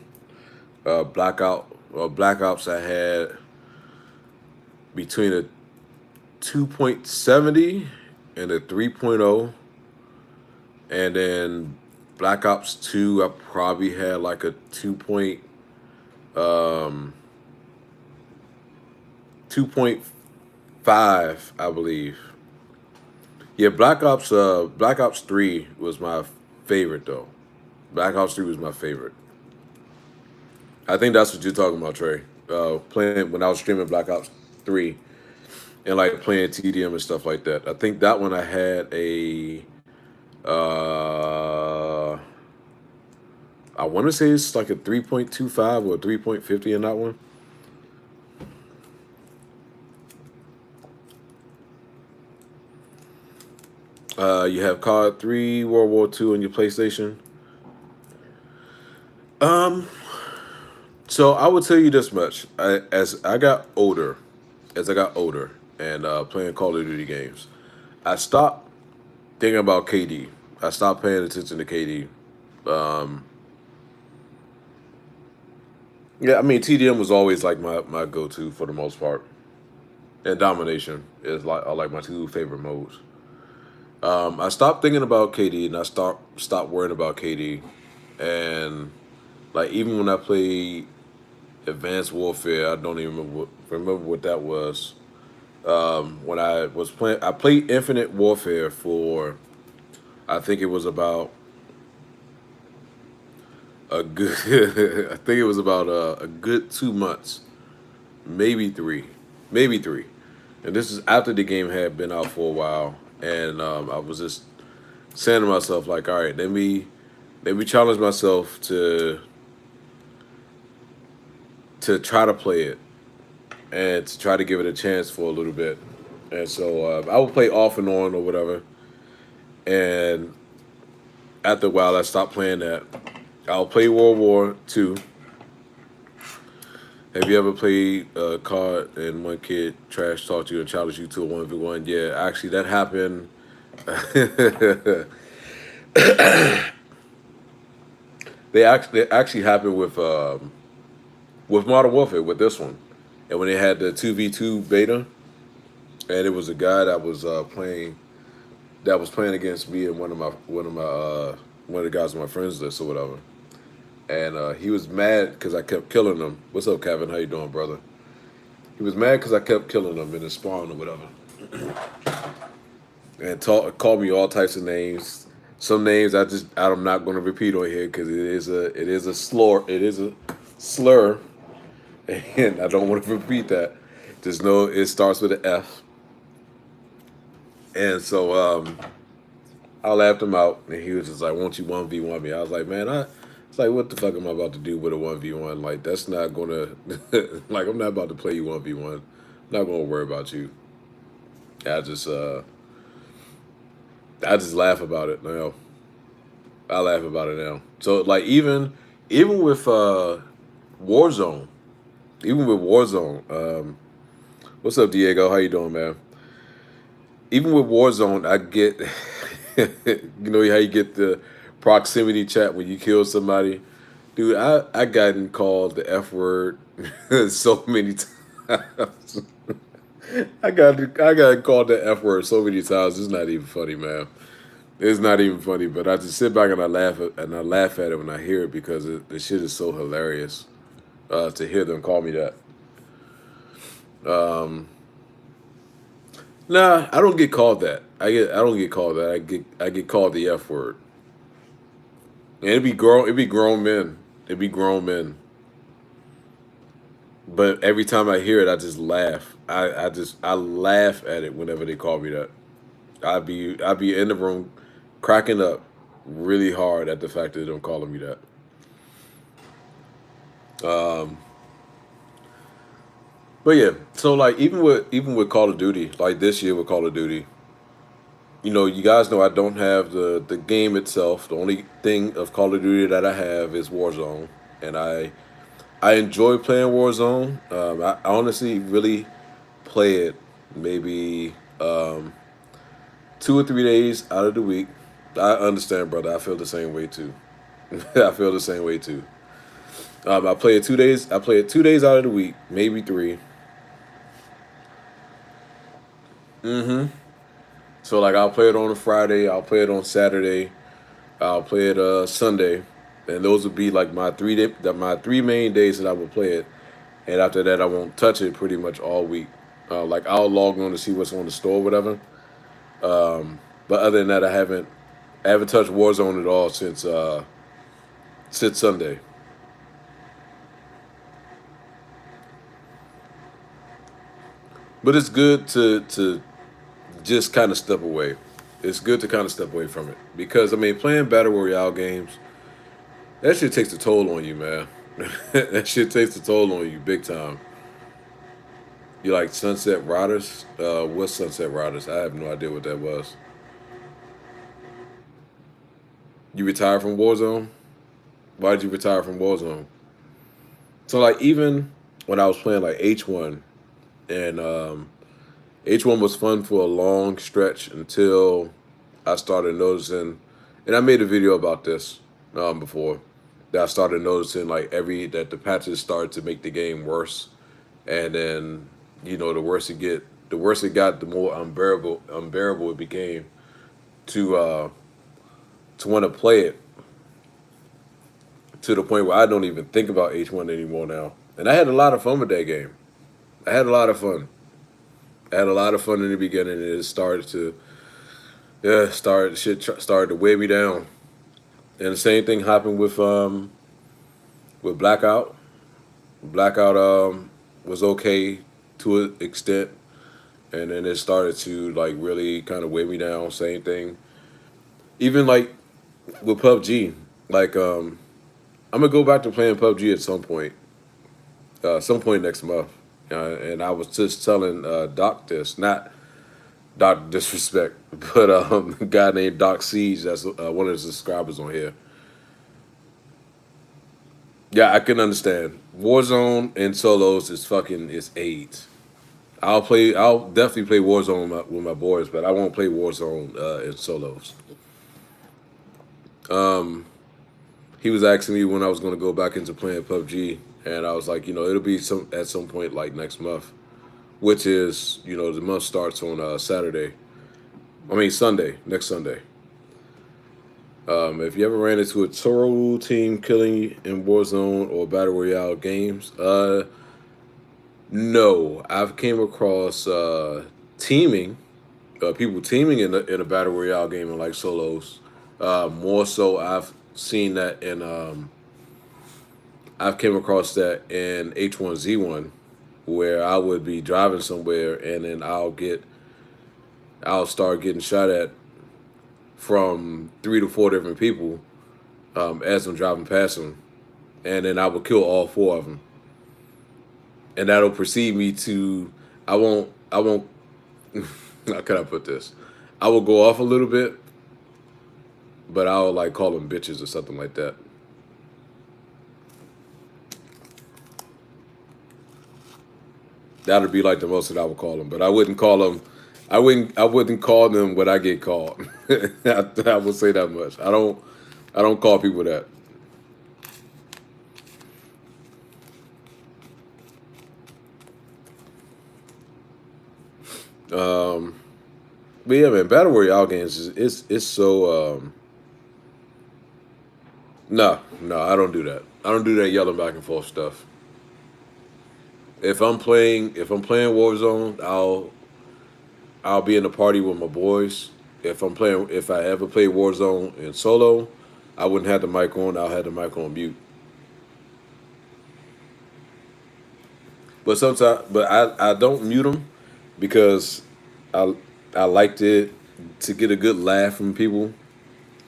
Black Ops, I had between a 2.70 and a 3.0. And then Black Ops 2, I probably had like a 2.5, I believe. Yeah, Black Ops 3 was my favorite though. Black Ops 3 was my favorite. I think that's what you're talking about, Trey. Playing when I was streaming Black Ops 3 and like playing TDM and stuff like that. I think that one I had uh I want to say it's like a 3.25 or 3.50 in that one. You have COD 3, World War II on your PlayStation. Um, so I will tell you this much: as I got older, and playing Call of Duty games, I stopped thinking about KD. I stopped paying attention to KD. Um, yeah, I mean TDM was always like my go to for the most part, and domination is like are like my two favorite modes. I stopped thinking about KD, and I stopped worrying about KD, and like even when I play Advanced Warfare, I don't even remember what that was. When I was playing, I played Infinite Warfare for, I think it was about a good I think it was about a good 2 months, maybe three, maybe three. And this is after the game had been out for a while, and I was just saying to myself like, all right, let me challenge myself to try to play it. and to try to give it a chance for a little bit. And so I would play off and on or whatever. And after a while, I stopped playing that. I'll play World War II. Have you ever played a card and one kid trash talked you and challenged you to a 1v1? Yeah, actually, that happened. They actually happened with Modern Warfare with this one, and when they had the 2v2 beta, and it was a guy that was playing against me and one of the guys on my friends list or whatever, and he was mad because I kept killing him. What's up, Kevin? How you doing, brother? He was mad because I kept killing him in his spawn or whatever, and called me all types of names. Some names I'm not going to repeat on here because it is a slur, and I don't want to repeat that. Just know it starts with an F, and so I laughed him out, and he was just like, "Won't you 1v1 me?" I was like, "Man, it's like, what the fuck am I about to do with a 1v1? Like, that's not gonna, like, I'm not about to play you 1v1. I'm not gonna worry about you." I just, uh, I just laugh about it now. I laugh about it now. So, like, even with Warzone, even with Warzone, what's up, Diego? How you doing, man? Even with Warzone, I get, you know how you get the proximity chat when you kill somebody. Dude, I gotten called the F word so many times. I got called the F word so many times. It's not even funny, man. It's not even funny, but I just sit back and I laugh at it when I hear it because the shit is so hilarious to hear them call me that. Um, nah, I don't get called that. I don't get called that. I get called the F word. And it'd be grown men. It'd be grown men. But every time I hear it, I just laugh. I laugh at it whenever they call me that. I'd be in the room cracking up really hard at the fact that they're calling me that. Um, but yeah, so like even with Call of Duty, like this year with Call of Duty, you guys know I don't have the game itself. The only thing of Call of Duty that I have is Warzone, and I enjoy playing Warzone. I honestly really play it maybe 2 or 3 days out of the week. I understand, brother. I feel the same way too. I feel the same way too. I play it 2 days. I play it 2 days out of the week, maybe three. hmm So like I'll play it on a Friday. I'll play it on Saturday. I'll play it Sunday, and those would be like my 3 main days that I would play it. And after that, I won't touch it pretty much all week. Like I'll log on to see what's on the store, or whatever. But other than that, I haven't touched Warzone at all since Sunday. But it's good to just kind of step away. It's good to kind of step away from it because I mean, playing battle royale games, that shit takes a toll on you, man. That shit takes a toll on you big time. You like Sunset Riders? What's Sunset Riders? I have no idea what that was. You retired from Warzone? Why did you retire from Warzone? So like even when I was playing like H1, and H1 was fun for a long stretch until I started noticing, and I made a video about this before, that I started noticing like every that the patches started to make the game worse, and then the worse it got, the more unbearable it became to uh, to want to play it, to the point where I don't even think about H1 anymore now. And I had a lot of fun with that game. I had a lot of fun. I had a lot of fun in the beginning, and it started to yeah, started to weigh me down. And the same thing happened with Blackout. Blackout was okay to an extent, and then it started to like really kind of weigh me down. Same thing, even like with PUBG. Like I'm gonna go back to playing PUBG at some point next month. And I was just telling Doc this, not Doc disrespect, but a guy named Doc Siege, that's one of the subscribers on here. Yeah, I can understand. Warzone and solos is fucking is AIDS. I'll definitely play Warzone with my boys, but I won't play Warzone in solos. He was asking me when I was going to go back into playing PUBG, and I was like, it'll be some at some point like next month, which is the month starts on Saturday. I mean Sunday, next Sunday. If you ever ran into a total team killing in Warzone or Battle Royale games, no, I've came across teaming, people teaming in a Battle Royale game and like solos. More so, I've seen that in I've came across that in H1Z1, where I would be driving somewhere and then I'll start getting shot at from 3 to 4 different people as I'm driving past them, and then I will kill all 4 of them, and that'll proceed me to I won't how can I put this? I will go off a little bit, but I'll like call them bitches or something like that. That'd be like the most that I would call them, but I wouldn't call them. I wouldn't call them what I get called. I will say that much. I don't call people that. Um, but yeah, man, battle royale games is it's so no, I don't do that. I don't do that yelling back and forth stuff. If I'm playing Warzone, I'll be in the party with my boys. If I ever play Warzone in solo, I wouldn't have the mic on. I'll have the mic on mute. But I don't mute them because I I like to get a good laugh from people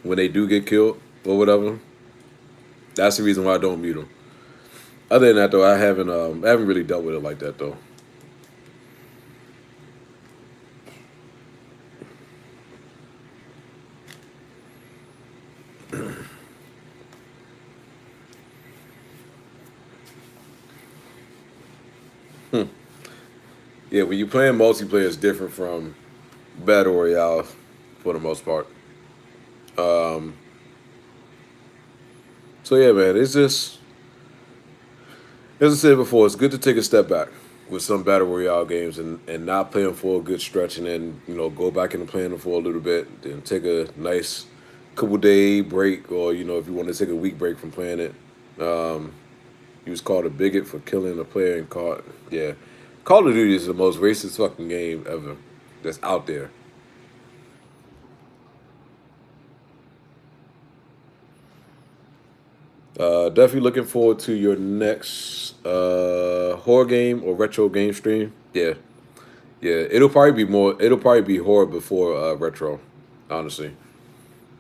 when they do get killed or whatever. That's the reason why I don't mute them. Other than that, though, I haven't really dealt with it like that though. Yeah, when you playing multiplayer, it's different from battle royale for the most part. Um, so yeah, man, it's just as I said before, it's good to take a step back with some battle royale games and not play them for a good stretch, and then go back into playing them for a little bit, then take a nice couple-day break, or if you want to take a week break from playing it. Um, he was called a bigot for killing a player in Call. Yeah, Call of Duty is the most racist fucking game ever that's out there. Definitely looking forward to your next horror game or retro game stream. Yeah, yeah. It'll probably be more. It'll probably be horror before retro, honestly.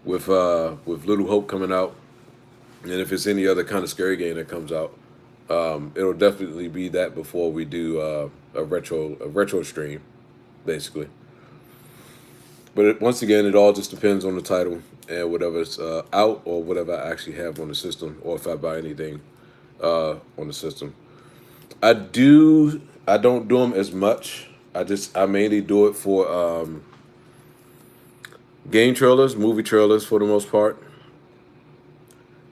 With Little Hope coming out, and if it's any other kind of scary game that comes out, it'll definitely be that before we do a retro stream, basically. But once again, it all just depends on the title and whatever's out or whatever I actually have on the system, or if I buy anything on the system. I don't do them as much. I mainly do it for game trailers, movie trailers for the most part,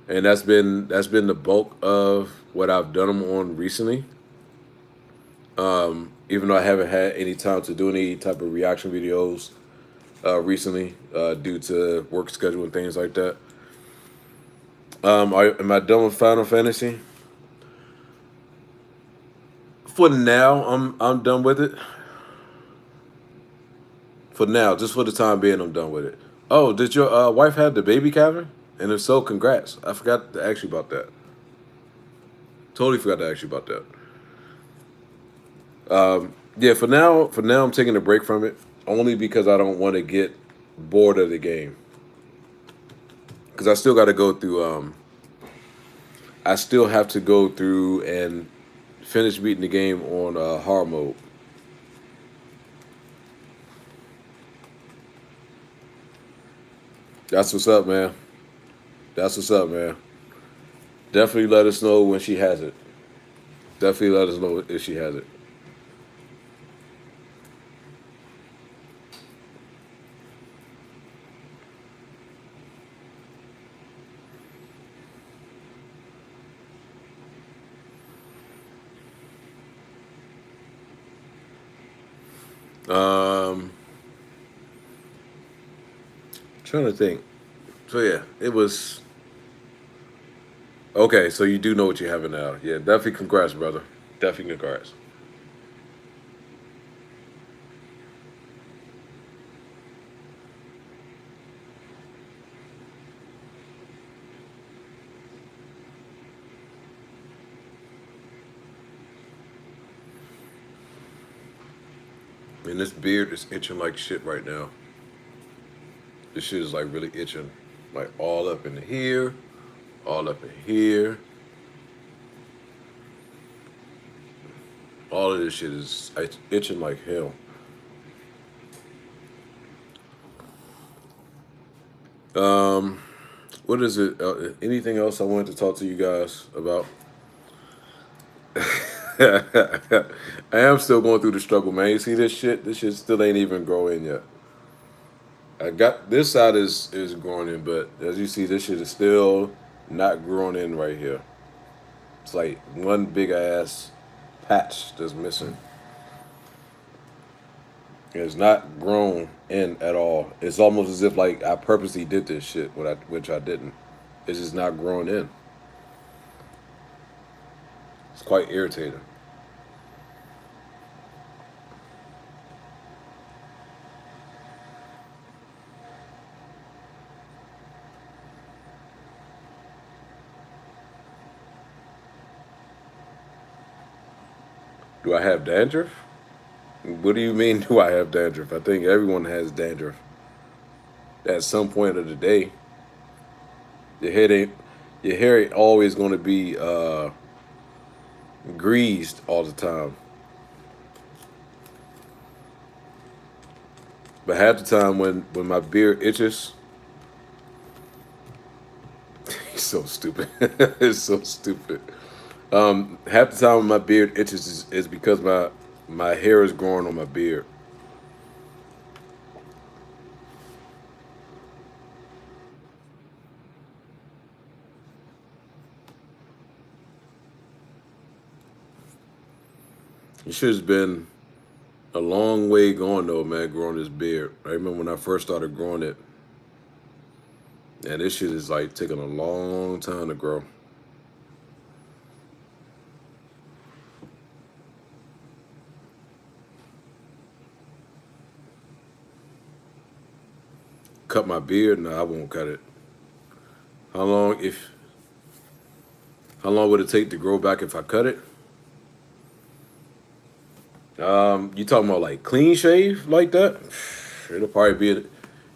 and that's been the bulk of what I've done them on recently. Even though I haven't had any time to do any type of reaction videos recently due to work schedule and things like that. Am I done with Final Fantasy? For now, I'm done with it. For now, just for the time being, I'm done with it. Oh, did your wife have the baby cavern? And if so, congrats. I forgot to ask you about that. Totally forgot to ask you about that. Yeah, for now, I'm taking a break from it only because I don't want to get bored of the game. Because I still got to go through. I still have to go through and finished beating the game on hard mode. That's what's up, man. That's what's up, man. Definitely let us know when she has it. Definitely let us know if she has it. Um, Trying to think. So yeah, it was okay. So you do know what you have now. Yeah, definitely congrats, brother. Definitely congrats. And this beard is itching like shit right now. This shit is like really itching, like all up in here, all up in here. All of this shit is itching like hell. Um, what is it? Anything else I wanted to talk to you guys about? I am still going through the struggle, man. You see this shit? This shit still ain't even growing yet. I got this side is growing in, but as you see, this shit is still not growing in right here. It's like one big ass patch that's missing. It's not grown in at all. It's almost as if like I purposely did this shit, which I didn't. It's just not growing in. It's quite irritating. Do I have dandruff? What do you mean? Do I have dandruff? I think everyone has dandruff at some point of the day. Your head ain't, your hair ain't always going to be greased all the time. But half the time when my beard itches, he's so stupid. It's so stupid. Half the time when my beard itches is because my hair is growing on my beard. It should have been a long way gone though, man. Growing this beard. I remember when I first started growing it, and this shit is like taking a long time to grow. Cut my beard? No, I won't cut it. How long if how long would it take to grow back if I cut it? You talking about like clean shave like that? It'll probably be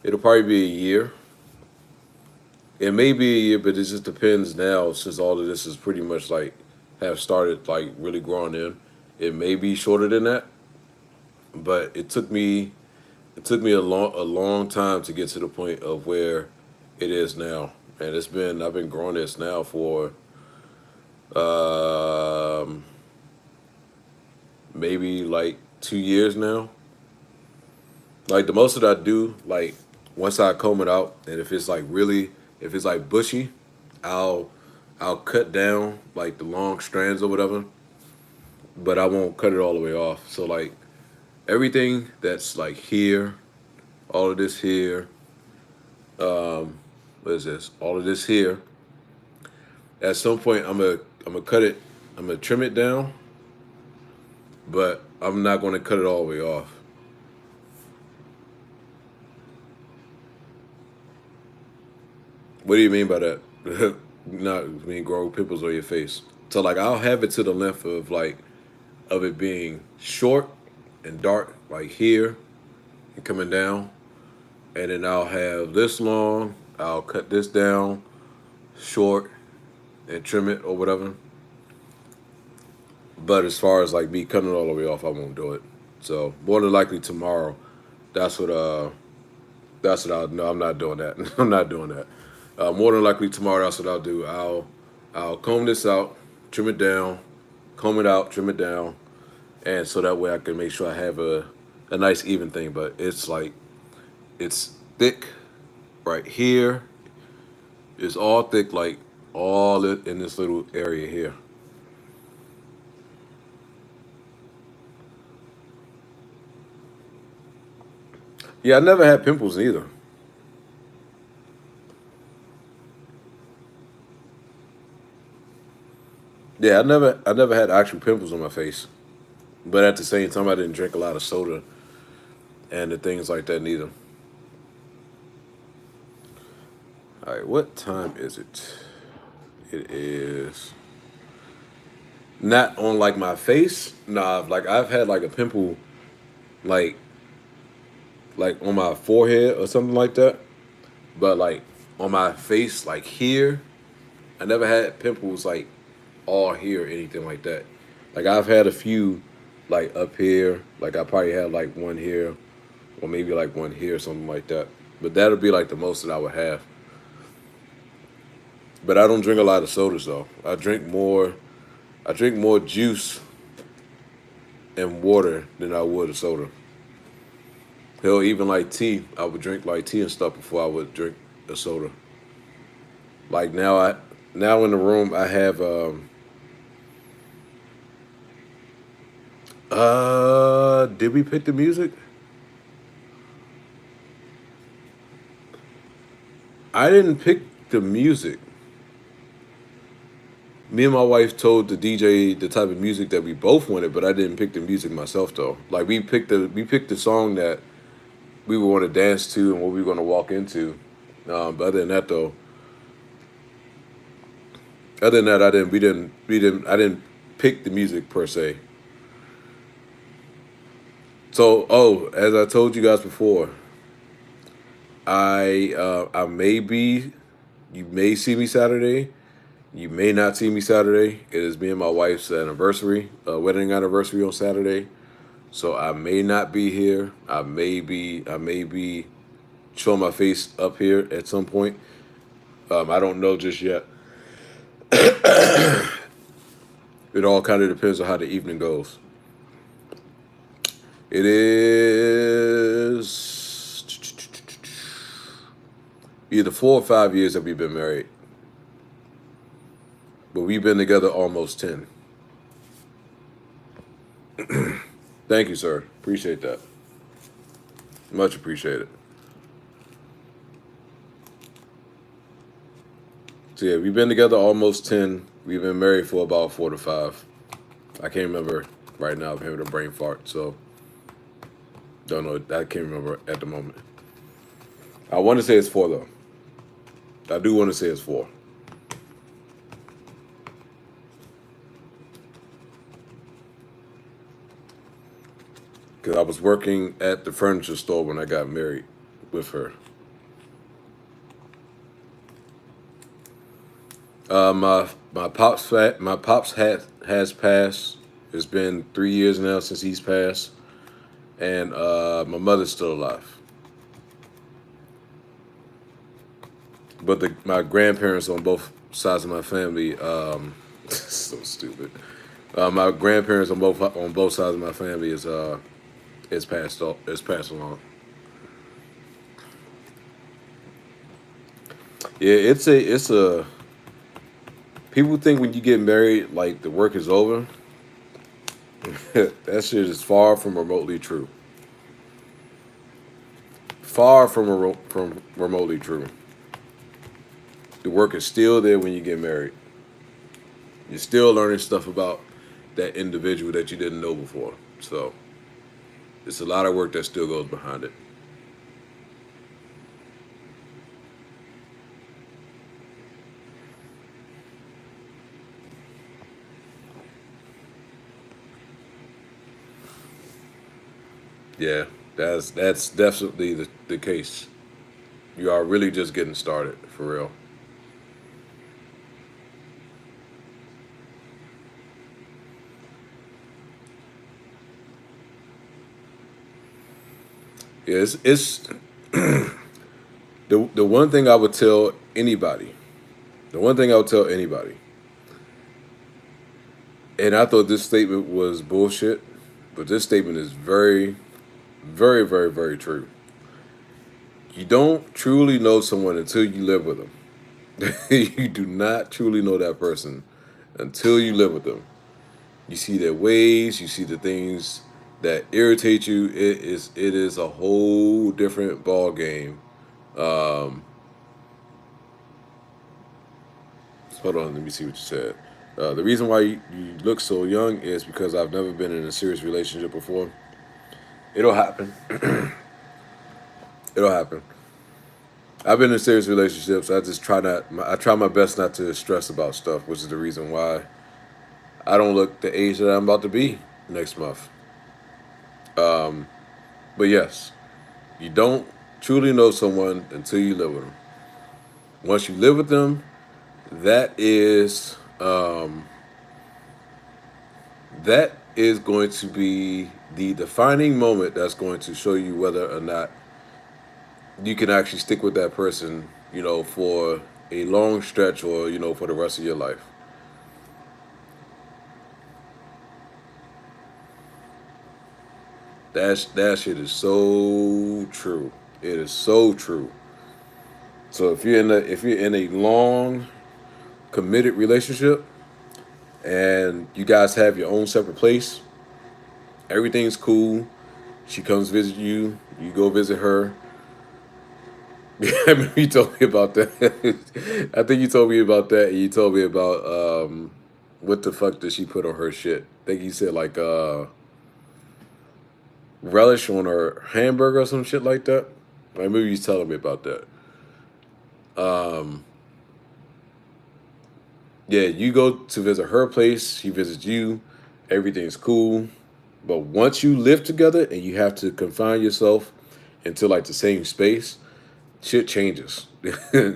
it'll probably be a year. It may be a year, but it just depends now since all of this is pretty much like have started like really growing in. It may be shorter than that, but it took me a long time to get to the point of where it is now. And I've been growing this now for um maybe like 2 years now. Like the most that I do, like once I comb it out, and if it's like bushy, I'll I'll cut down like the long strands or whatever, but I won't cut it all the way off. So like everything that's like here, all of this here, what is this? All of this here. At some point, I'm gonna cut it. I'm gonna trim it down, but I'm not gonna cut it all the way off. What do you mean by that? Not I mean grow pimples on your face. So like I'll have it to the length of like of it being short and dark, like here and coming down, and then I'll have this long. I'll cut this down, short, and trim it or whatever. But as far as like me cutting it all the way off, I won't do it. So more than likely tomorrow, that's what I'll no, I'm not doing that. I'm not doing that. More than likely tomorrow, that's what I'll do. I'll comb this out, trim it down, comb it out, trim it down, and so that way I can make sure I have a nice even thing. But it's like it's thick right here. It's all thick, like all in this little area here. Yeah, I never had pimples either. Yeah, I never had actual pimples on my face. But at the same time, I didn't drink a lot of soda and the things like that neither. All right, what time is it? It is not on like my face. Nah, like I've had like a pimple, like like on my forehead or something like that. But like on my face, like here, I never had pimples like all here or anything like that. Like I've had a few, like up here. Like I probably had like one here, or maybe like one here, something like that. But that'll be like the most that I would have. But I don't drink a lot of sodas though. I drink more juice and water than I would a soda. Hell, even like tea, I would drink like tea and stuff before I would drink a soda. Like now in the room I have did we pick the music? I didn't pick the music. Me and my wife told the DJ the type of music that we both wanted, but I didn't pick the music myself though. Like we picked the song that we would want to dance to and what we were going to walk into. But other than that, I didn't pick the music per se. So, oh, as I told you guys before, I may be, you may see me Saturday. You may not see me Saturday. It is me and my wife's anniversary, wedding anniversary on Saturday. So I may not be here. I may be showing my face up here at some point. I don't know just yet. It all kind of depends on how the evening goes. It is either 4 or 5 years that we've been married, but we've been together almost 10. Thank you, sir. Appreciate that. Much appreciated. So yeah, we've been together almost 10. We've been married for about 4 to 5. I can't remember right now. I'm having a brain fart, so don't know. I can't remember at the moment. I want to say it's 4 though. I do want to say it's 4. Because I was working at the furniture store when I got married with her. My pops has passed. It's been 3 years now since he's passed, and my mother's still alive. But my grandparents on both sides of my family, so stupid. My grandparents on both sides of my family is passed along. Yeah, it's a people think when you get married like the work is over. That shit is far from remotely true. Far from remotely true. The work is still there when you get married. You're still learning stuff about that individual that you didn't know before. So it's a lot of work that still goes behind it. Yeah, that's definitely the case. You are really just getting started for real. It's the one thing I would tell anybody. The one thing I would tell anybody, and I thought this statement was bullshit, but this statement is very, very, very, very true. You don't truly know someone until you live with them. You do not truly know that person until you live with them. You see their ways, you see the things that irritate you. It is a whole different ball game. Um, Hold on, let me see what you said. The reason why you look so young is because I've never been in a serious relationship before. It'll happen. It'll happen. I've been in serious relationships. I try my best not to stress about stuff, which is the reason why I don't look the age that I'm about to be next month. Um, but yes, you don't truly know someone until you live with them. Once you live with them, that is that is going to be the defining moment that's going to show you whether or not you can actually stick with that person, for a long stretch or, for the rest of your life. That shit is so true. It is so true. So if you're in a long committed relationship and you guys have your own separate place, everything's cool. She comes visit you, you go visit her. I remember you told me about that. I think you told me about that. And you told me about what the fuck did she put on her shit? I think you said like relish on her hamburger or some shit like that. I remember you telling me about that. Um, yeah, you go to visit her place. She visits you. Everything's cool. But once you live together and you have to confine yourself into like the same space, shit changes.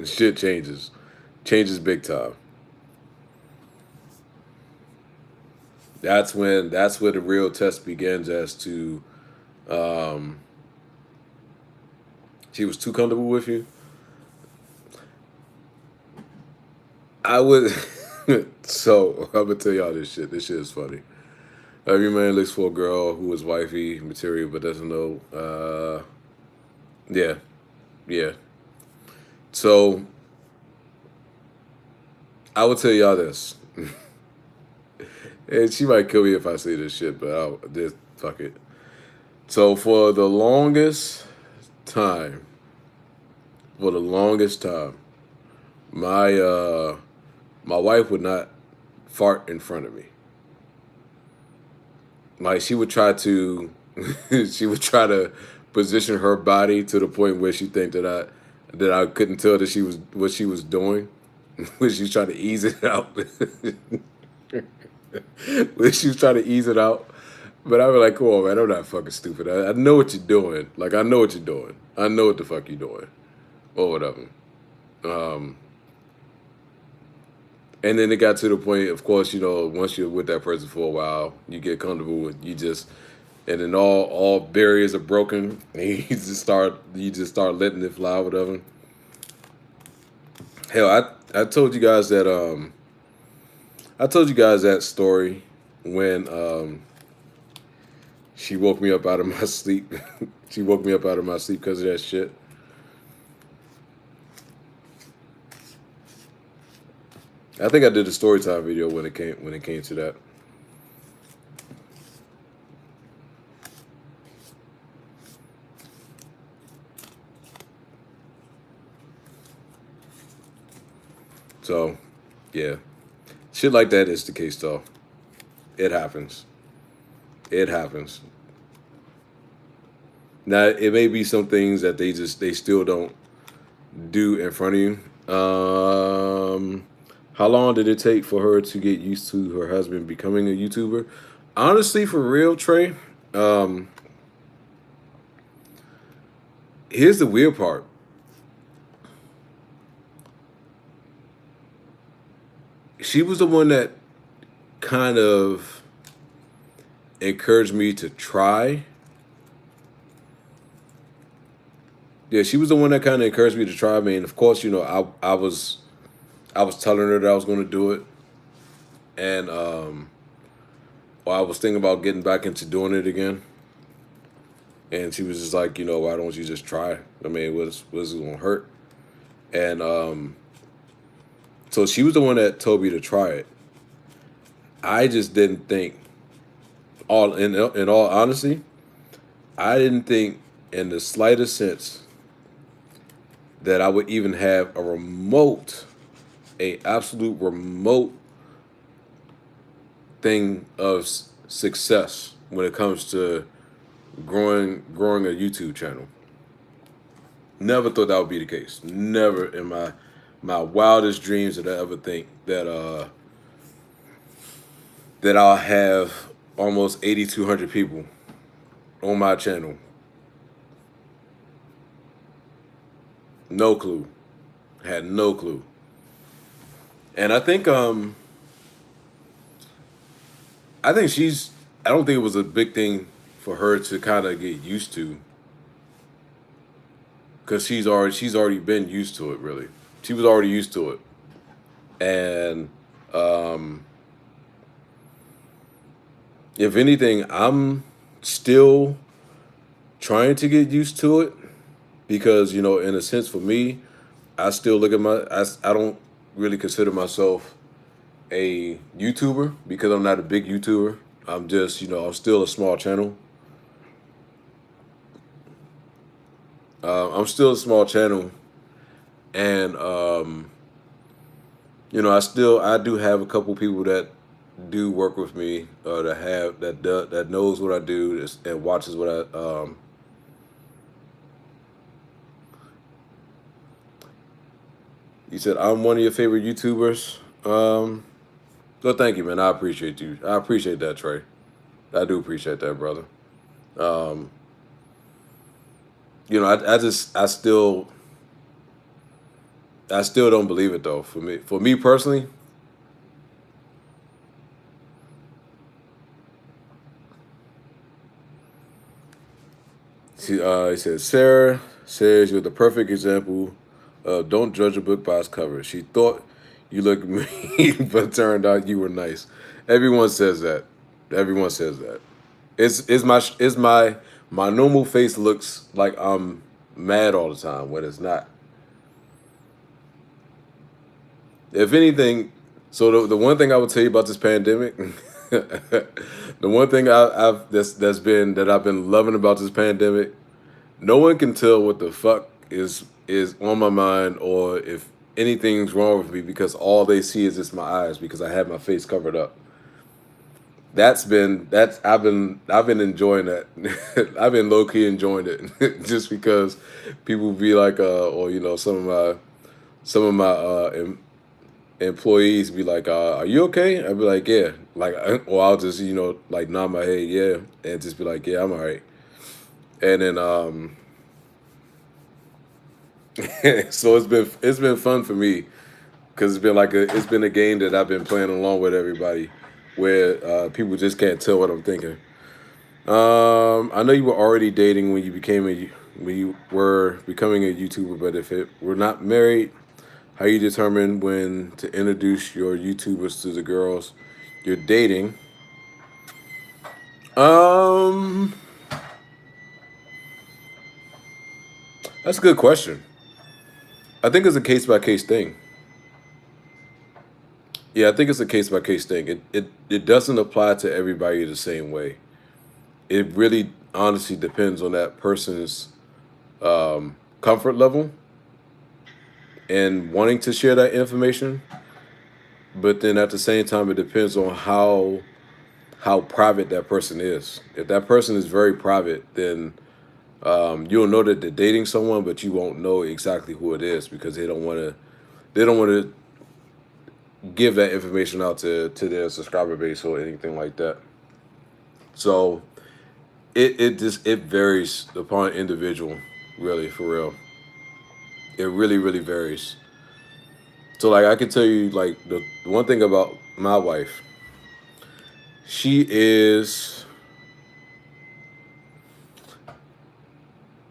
Shit changes. Changes big time. That's where the real test begins as to um she was too comfortable with you. I would so I'm gonna tell y'all this shit. This shit is funny. Every man looks for a girl who is wifey material but doesn't know yeah, yeah. So I would tell y'all this. And she might kill me if I say this shit, but I'll just fuck it. So time, for the longest time, my my wife would not fart in front of me. Like she would try to she would try to position her body to the point where she think that I couldn't tell that she was what she was doing. When she was trying to ease it out. When she was trying to ease it out. But I was like, come on, man, I'm not fucking stupid. I know what you're doing. Like I know what you're doing. I know what the fuck you're doing. Or whatever. Um And then it got to the point, of course, once you're with that person for a while, you get comfortable with and then all barriers are broken, and you just start letting it fly, whatever. Hell, I told you guys that story when she woke me up out of my sleep. She woke me up out of my sleep because of that shit. I think I did a story time video when it came to that. So, yeah, shit like that is the case though. It happens. It happens. Now it may be some things that they still don't do in front of you. How long did it take for her to get used to her husband becoming a YouTuber? Honestly, for real, Trey. Um, Here's the weird part. She was the one that kind of encouraged me to try Yeah, she was the one that kind of encouraged me to try. I mean, of course, I was telling her that I was going to do it, and or I was thinking about getting back into doing it again. And she was just like, why don't you just try? I mean, what's it gonna hurt? And so she was the one that told me to try it. I just didn't think, all in all honesty, I didn't think in the slightest sense that I would even have a absolute remote thing of success when it comes to growing a YouTube channel. Never thought that would be the case. Never in my wildest dreams did I ever think that I'll have almost 8,200 people on my channel. No clue. Had no clue. And I think I don't think it was a big thing for her to kind of get used to, because she's already been used to it, really. She was already used to it. And um if anything, I'm still trying to get used to it, because in a sense, for me, I still look at I don't really consider myself a YouTuber, because I'm not a big YouTuber. I'm just, I'm still a small channel. I'm still a small channel, and I do have a couple people that do work with me, that knows what I do, and watches what I. You said I'm one of your favorite YouTubers. So thank you, man. I appreciate you. I appreciate that, Trey. I do appreciate that, brother. Um, I still don't believe it though. For me personally, he said, Sarah says you're the perfect example of don't judge a book by its cover. She thought you looked mean, but turned out you were nice. Everyone says that. Everyone says that. My normal face looks like I'm mad all the time when it's not. If anything, so the one thing I would tell you about this pandemic, the one thing that I've been loving about this pandemic, no one can tell what the fuck is on my mind, or if anything's wrong with me, because all they see is just my eyes, because I have my face covered up. I've been enjoying that. I've been low key enjoying it, just because people be like, or some of my employees be like, "Are you okay?" I'd be like, "Yeah," or I'll just like nod my head, yeah, and just be like, "Yeah, I'm alright." And then so it's been fun for me, because it's been a game that I've been playing along with everybody, where people just can't tell what I'm thinking. I know you were already dating when you were becoming a YouTuber, but if it were not married, how you determine when to introduce your YouTubers to the girls you're dating? Um, that's a good question. I think it's a case by case thing. Yeah, I think it's a case by case thing. It doesn't apply to everybody the same way. It really honestly depends on that person's comfort level and wanting to share that information. But then at the same time, it depends on how private that person is. If that person is very private, then you'll know that they're dating someone, but you won't know exactly who it is, because they don't want to give that information out to their subscriber base or anything like that. So it varies upon individual, really, for real. It really varies. So like I can tell you, like, the one thing about my wife, she is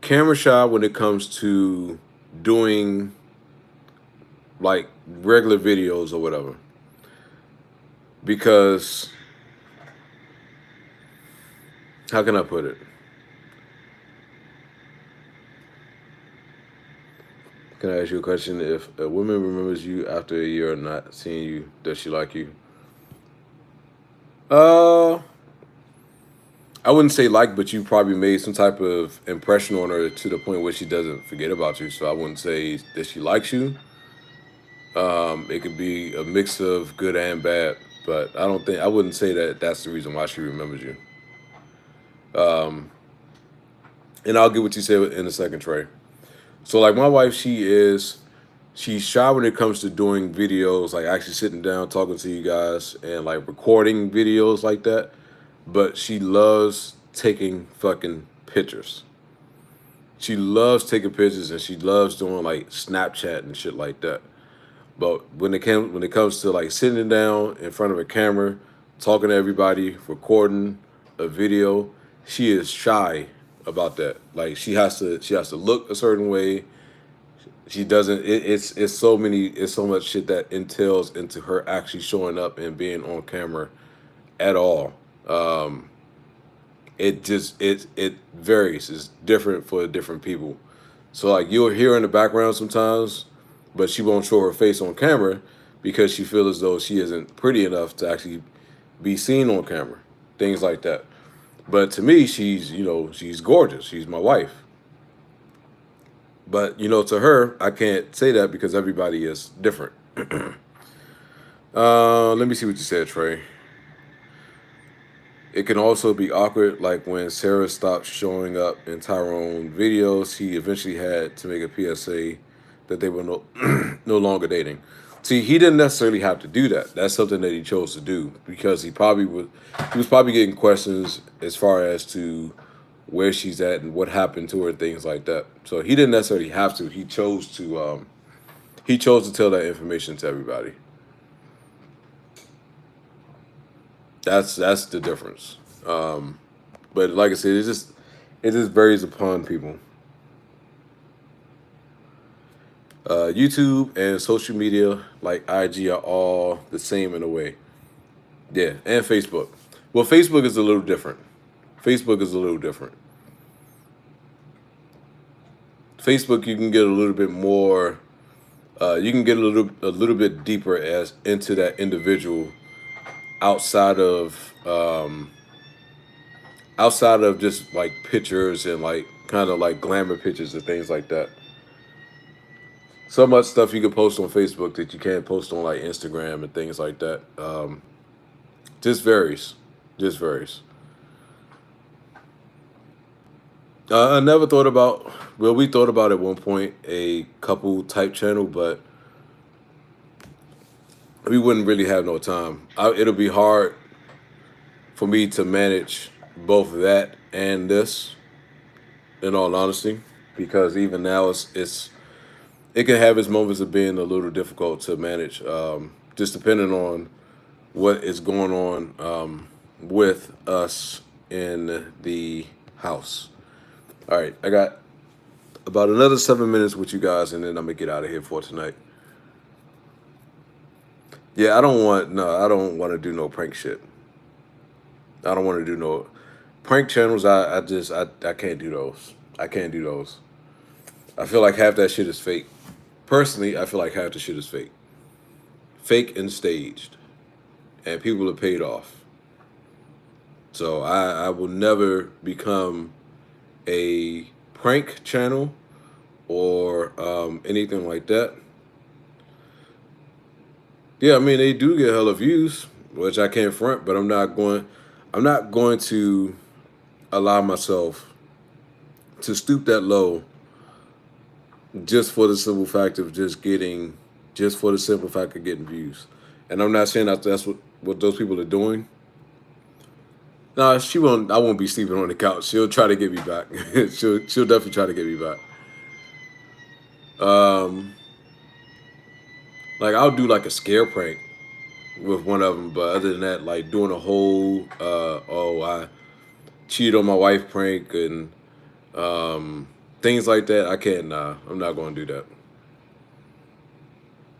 camera shy when it comes to doing like regular videos or whatever. Because how can I put it? Can I ask you a question? If a woman remembers you after a year of not seeing you, does she like you? Uh, I wouldn't say like, but you probably made some type of impression on her to the point where she doesn't forget about you. So I wouldn't say that she likes you. It could be a mix of good and bad, but I wouldn't say that that's the reason why she remembers you. And I'll get what you said in a second, Trey. So like my wife, she's shy when it comes to doing videos, like actually sitting down talking to you guys and like recording videos like that. But she loves taking fucking pictures. She loves taking pictures and she loves doing like Snapchat and shit like that. But when it comes to like sitting down in front of a camera, talking to everybody, recording a video, she is shy about that. Like she has to look a certain way. She doesn't. It's it's so much shit that entails into her actually showing up and being on camera at all. It varies. It's different for different people. So like you'll hear in the background sometimes, but she won't show her face on camera because she feels as though she isn't pretty enough to actually be seen on camera. Things like that. But to me, she's gorgeous. She's my wife. But to her, I can't say that because everybody is different. Let me see what you said, Trey. It can also be awkward, like when Sarah stopped showing up in Tyrone videos. He eventually had to make a PSA that they were no longer dating. See, he didn't necessarily have to do that. That's something that he chose to do because he was probably getting questions as far as to where she's at and what happened to her, things like that. So he didn't necessarily have to. He chose to tell that information to everybody. That's the difference. But like I said, it just varies upon people. YouTube and social media like IG are all the same in a way. Yeah, and Facebook. Well, Facebook is a little different. Facebook is a little different. Facebook, you can get a little bit more. You can get a little bit deeper as into that individual outside of outside of just like pictures and like kind of like glamour pictures and things like that. So much stuff you can post on Facebook that you can't post on like Instagram and things like that. Just varies. Just varies. I never thought about. Well, we thought about at one point a couple type channel, but we wouldn't really have no time. It'll be hard for me to manage both that and this. In all honesty, because even now it can have its moments of being a little difficult to manage, just depending on what is going on with us in the house. All right, I got about another 7 minutes with you guys, and then I'm gonna get out of here for tonight. Yeah, I don't want to do no prank shit. I don't want to do no prank channels. I can't do those. I can't do those. I feel like half that shit is fake. Personally, I feel like half the shit is fake and staged, and people are paid off. So I will never become a prank channel or anything like that. Yeah, I mean they do get hella views, which I can't front, but I'm not going to allow myself to stoop that low just for the simple fact of just for the simple fact of getting views. And I'm not saying that that's what those people are doing. No, she won't. I won't be sleeping on the couch. She'll try to get me back. She'll definitely try to get me back. Um, like I'll do like a scare prank with one of them, but other than that, like doing a whole I cheated on my wife prank and things like that, I can't. Nah, I'm not going to do that.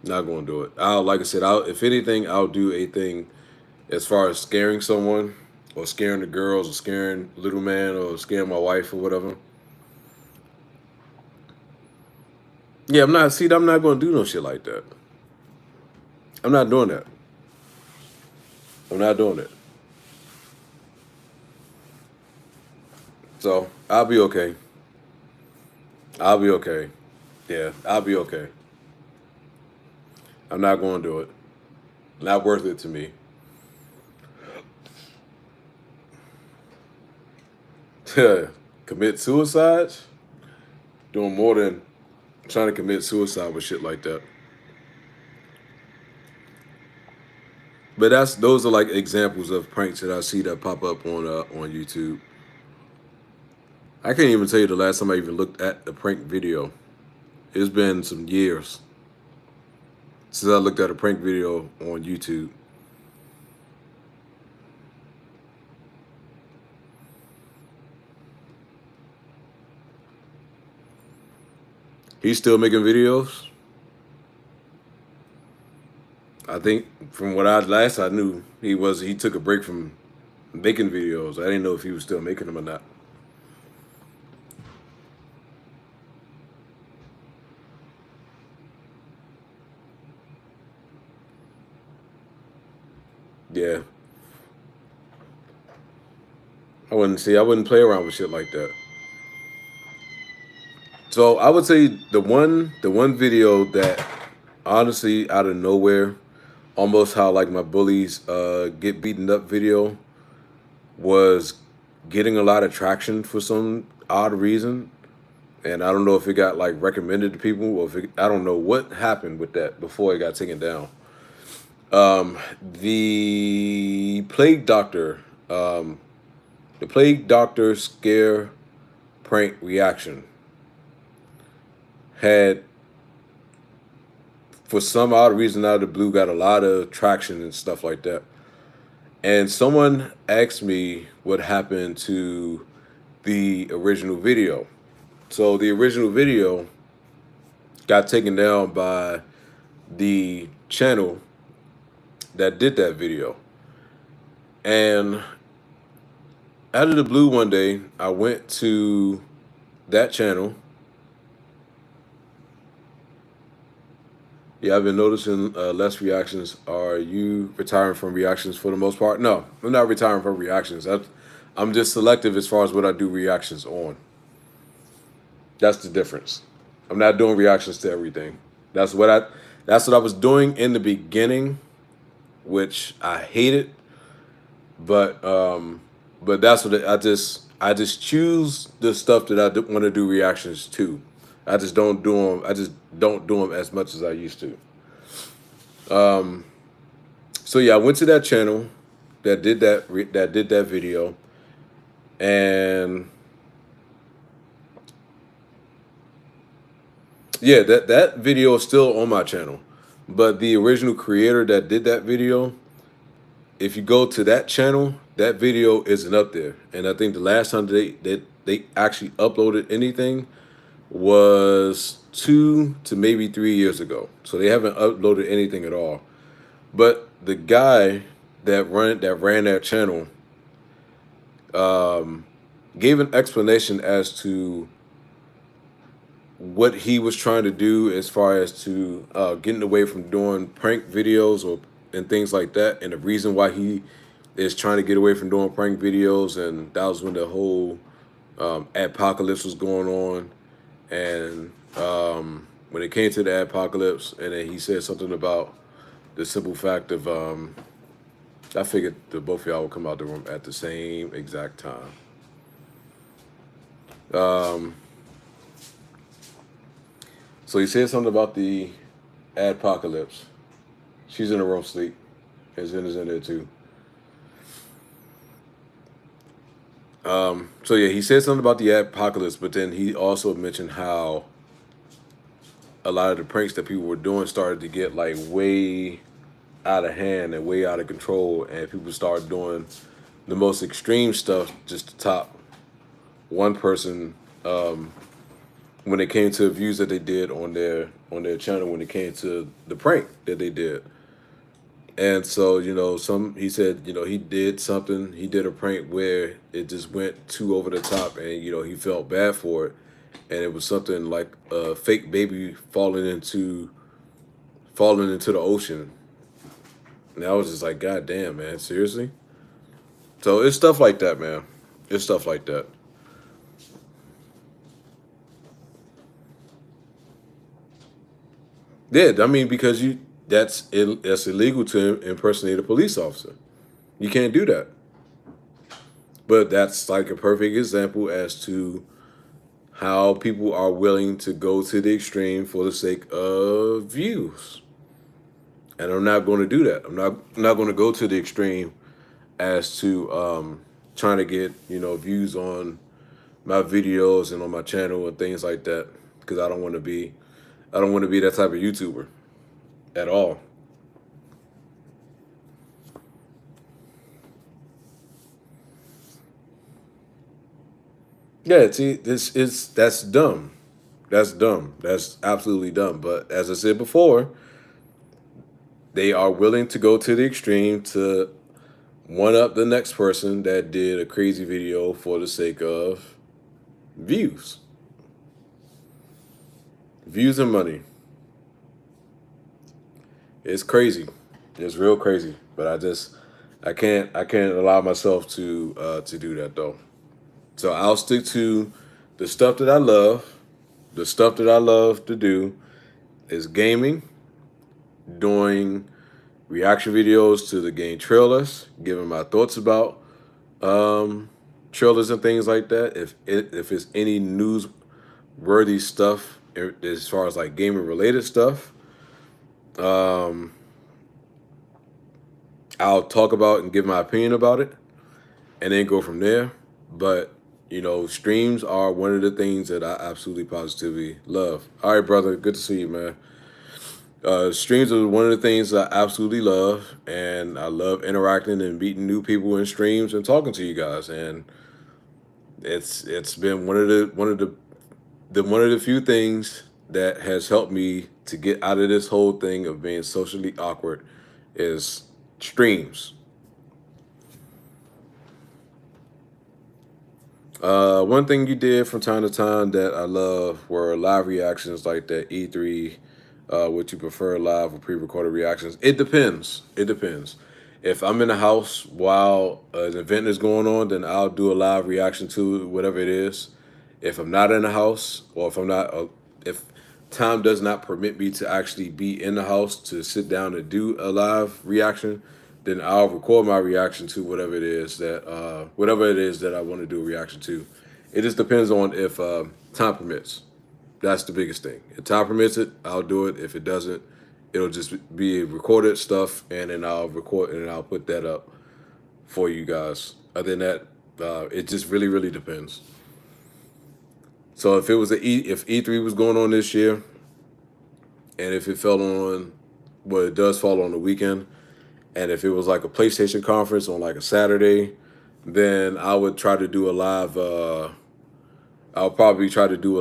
Not going to do it. Like I said, if anything, I'll do a thing as far as scaring someone, or scaring the girls, or scaring little man, or scaring my wife, or whatever. Yeah, I'm not. See, I'm not going to do no shit like that. I'm not doing that. I'm not doing it. So I'll be okay. I'll be okay. Yeah, I'll be okay. I'm not going to do it. Not worth it to me. Commit suicide? Doing more than trying to commit suicide with shit like that. But those are like examples of pranks that I see that pop up on YouTube. I can't even tell you the last time I even looked at a prank video. It's been some years since I looked at a prank video on YouTube. He's still making videos. I think from what last I knew, he took a break from making videos. I didn't know if he was still making them or not. Yeah. I wouldn't play around with shit like that. So I would say the one video that honestly out of nowhere, almost how like my bullies get beaten up video, was getting a lot of traction for some odd reason. And I don't know if it got like recommended to people, or I don't know what happened with that before it got taken down. The plague doctor, the plague doctor scare prank reaction had, for some odd reason out of the blue, got a lot of traction and stuff like that. And someone asked me what happened to the original video. So the original video got taken down by the channel that did that video. And out of the blue one day, I went to that channel. Yeah, I've been noticing less reactions. Are you retiring from reactions for the most part? No, I'm not retiring from reactions. I'm just selective as far as what I do reactions on. That's the difference. I'm not doing reactions to everything. That's what I was doing in the beginning, which I hated. But that's what I just choose the stuff that I want to do reactions to. I just don't do them. I just don't do them as much as I used to. So yeah, I went to that channel that did that video, and yeah, that video is still on my channel. But the original creator that did that video, if you go to that channel, that video isn't up there. And I think the last time they actually uploaded anything was 2 to maybe 3 years ago. So they haven't uploaded anything at all. But the guy that ran that channel gave an explanation as to what he was trying to do as far as to getting away from doing prank videos and things like that, and the reason why he is trying to get away from doing prank videos. And that was when the whole apocalypse was going on. And when it came to the apocalypse, and then he said something about the simple fact of I figured the both of y'all would come out the room at the same exact time. So he said something about the apocalypse. She's in the room sleep. His is in there too. So yeah, he said something about the apocalypse, but then he also mentioned how a lot of the pranks that people were doing started to get like way out of hand and way out of control, and people started doing the most extreme stuff just to top one person when it came to views that they did on their channel when it came to the prank that they did. And so, he said, he did something, he did a prank where it just went too over the top and, he felt bad for it. And it was something like a fake baby falling into the ocean. And I was just like, God damn, man, seriously? So it's stuff like that, man. It's stuff like that. Yeah, I mean, because that's illegal to impersonate a police officer. You can't do that. But that's like a perfect example as to how people are willing to go to the extreme for the sake of views. And I'm not going to do that. I'm not going to go to the extreme as to trying to get views on my videos and on my channel and things like that, because I don't want to be that type of YouTuber at all. Yeah, see, that's dumb. That's dumb. That's absolutely dumb. But as I said before, they are willing to go to the extreme to one up the next person that did a crazy video for the sake of views. Views and money. It's crazy. It's real crazy. But I can't allow myself to do that though. So I'll stick to the stuff that I love. The stuff that I love to do is gaming, doing reaction videos to the game trailers, giving my thoughts about um, trailers and things like that. If it's any newsworthy stuff as far as like gaming related stuff, um, I'll talk about and give my opinion about it, and then go from there. But streams are one of the things that I absolutely positively love. All right, brother, good to see you, man. Streams are one of the things I absolutely love, and I love interacting and meeting new people in streams and talking to you guys. And it's been one of the few things that has helped me to get out of this whole thing of being socially awkward is streams. One thing you did from time to time that I love were live reactions like that E3. Would you prefer live or pre-recorded reactions? It depends. It depends. If I'm in the house while an event is going on, then I'll do a live reaction to whatever it is. If I'm not in the house, or if time does not permit me to actually be in the house to sit down and do a live reaction, then I'll record my reaction to whatever it is that I want to do a reaction to. It just depends on if time permits. That's the biggest thing. If time permits it, I'll do it. If it doesn't, it'll just be recorded stuff, and then I'll record and I'll put that up for you guys. Other than that, it just really, really depends. So if E3 was going on this year, and if it fell on, well, it does fall on the weekend, and if it was like a PlayStation conference on like a Saturday, then I would try to do a live. I'll probably try to do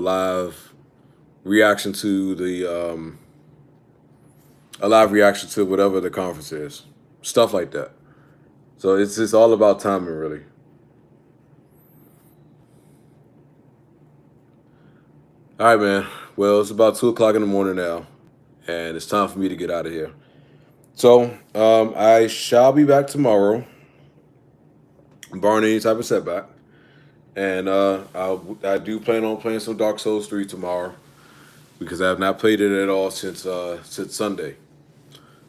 reaction to a live reaction to whatever the conference is, stuff like that. So it's just all about timing, really. All right, man. Well, it's about 2 o'clock in the morning now, and it's time for me to get out of here. So I shall be back tomorrow, barring any type of setback. And I do plan on playing some Dark Souls 3 tomorrow because I have not played it at all since Sunday.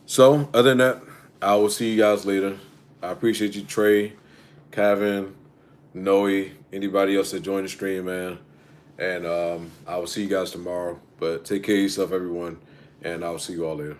So other than that, I will see you guys later. I appreciate you, Trey, Kevin, Noe, anybody else that joined the stream, man. And I will see you guys tomorrow. But take care of yourself, everyone, and I will see you all later.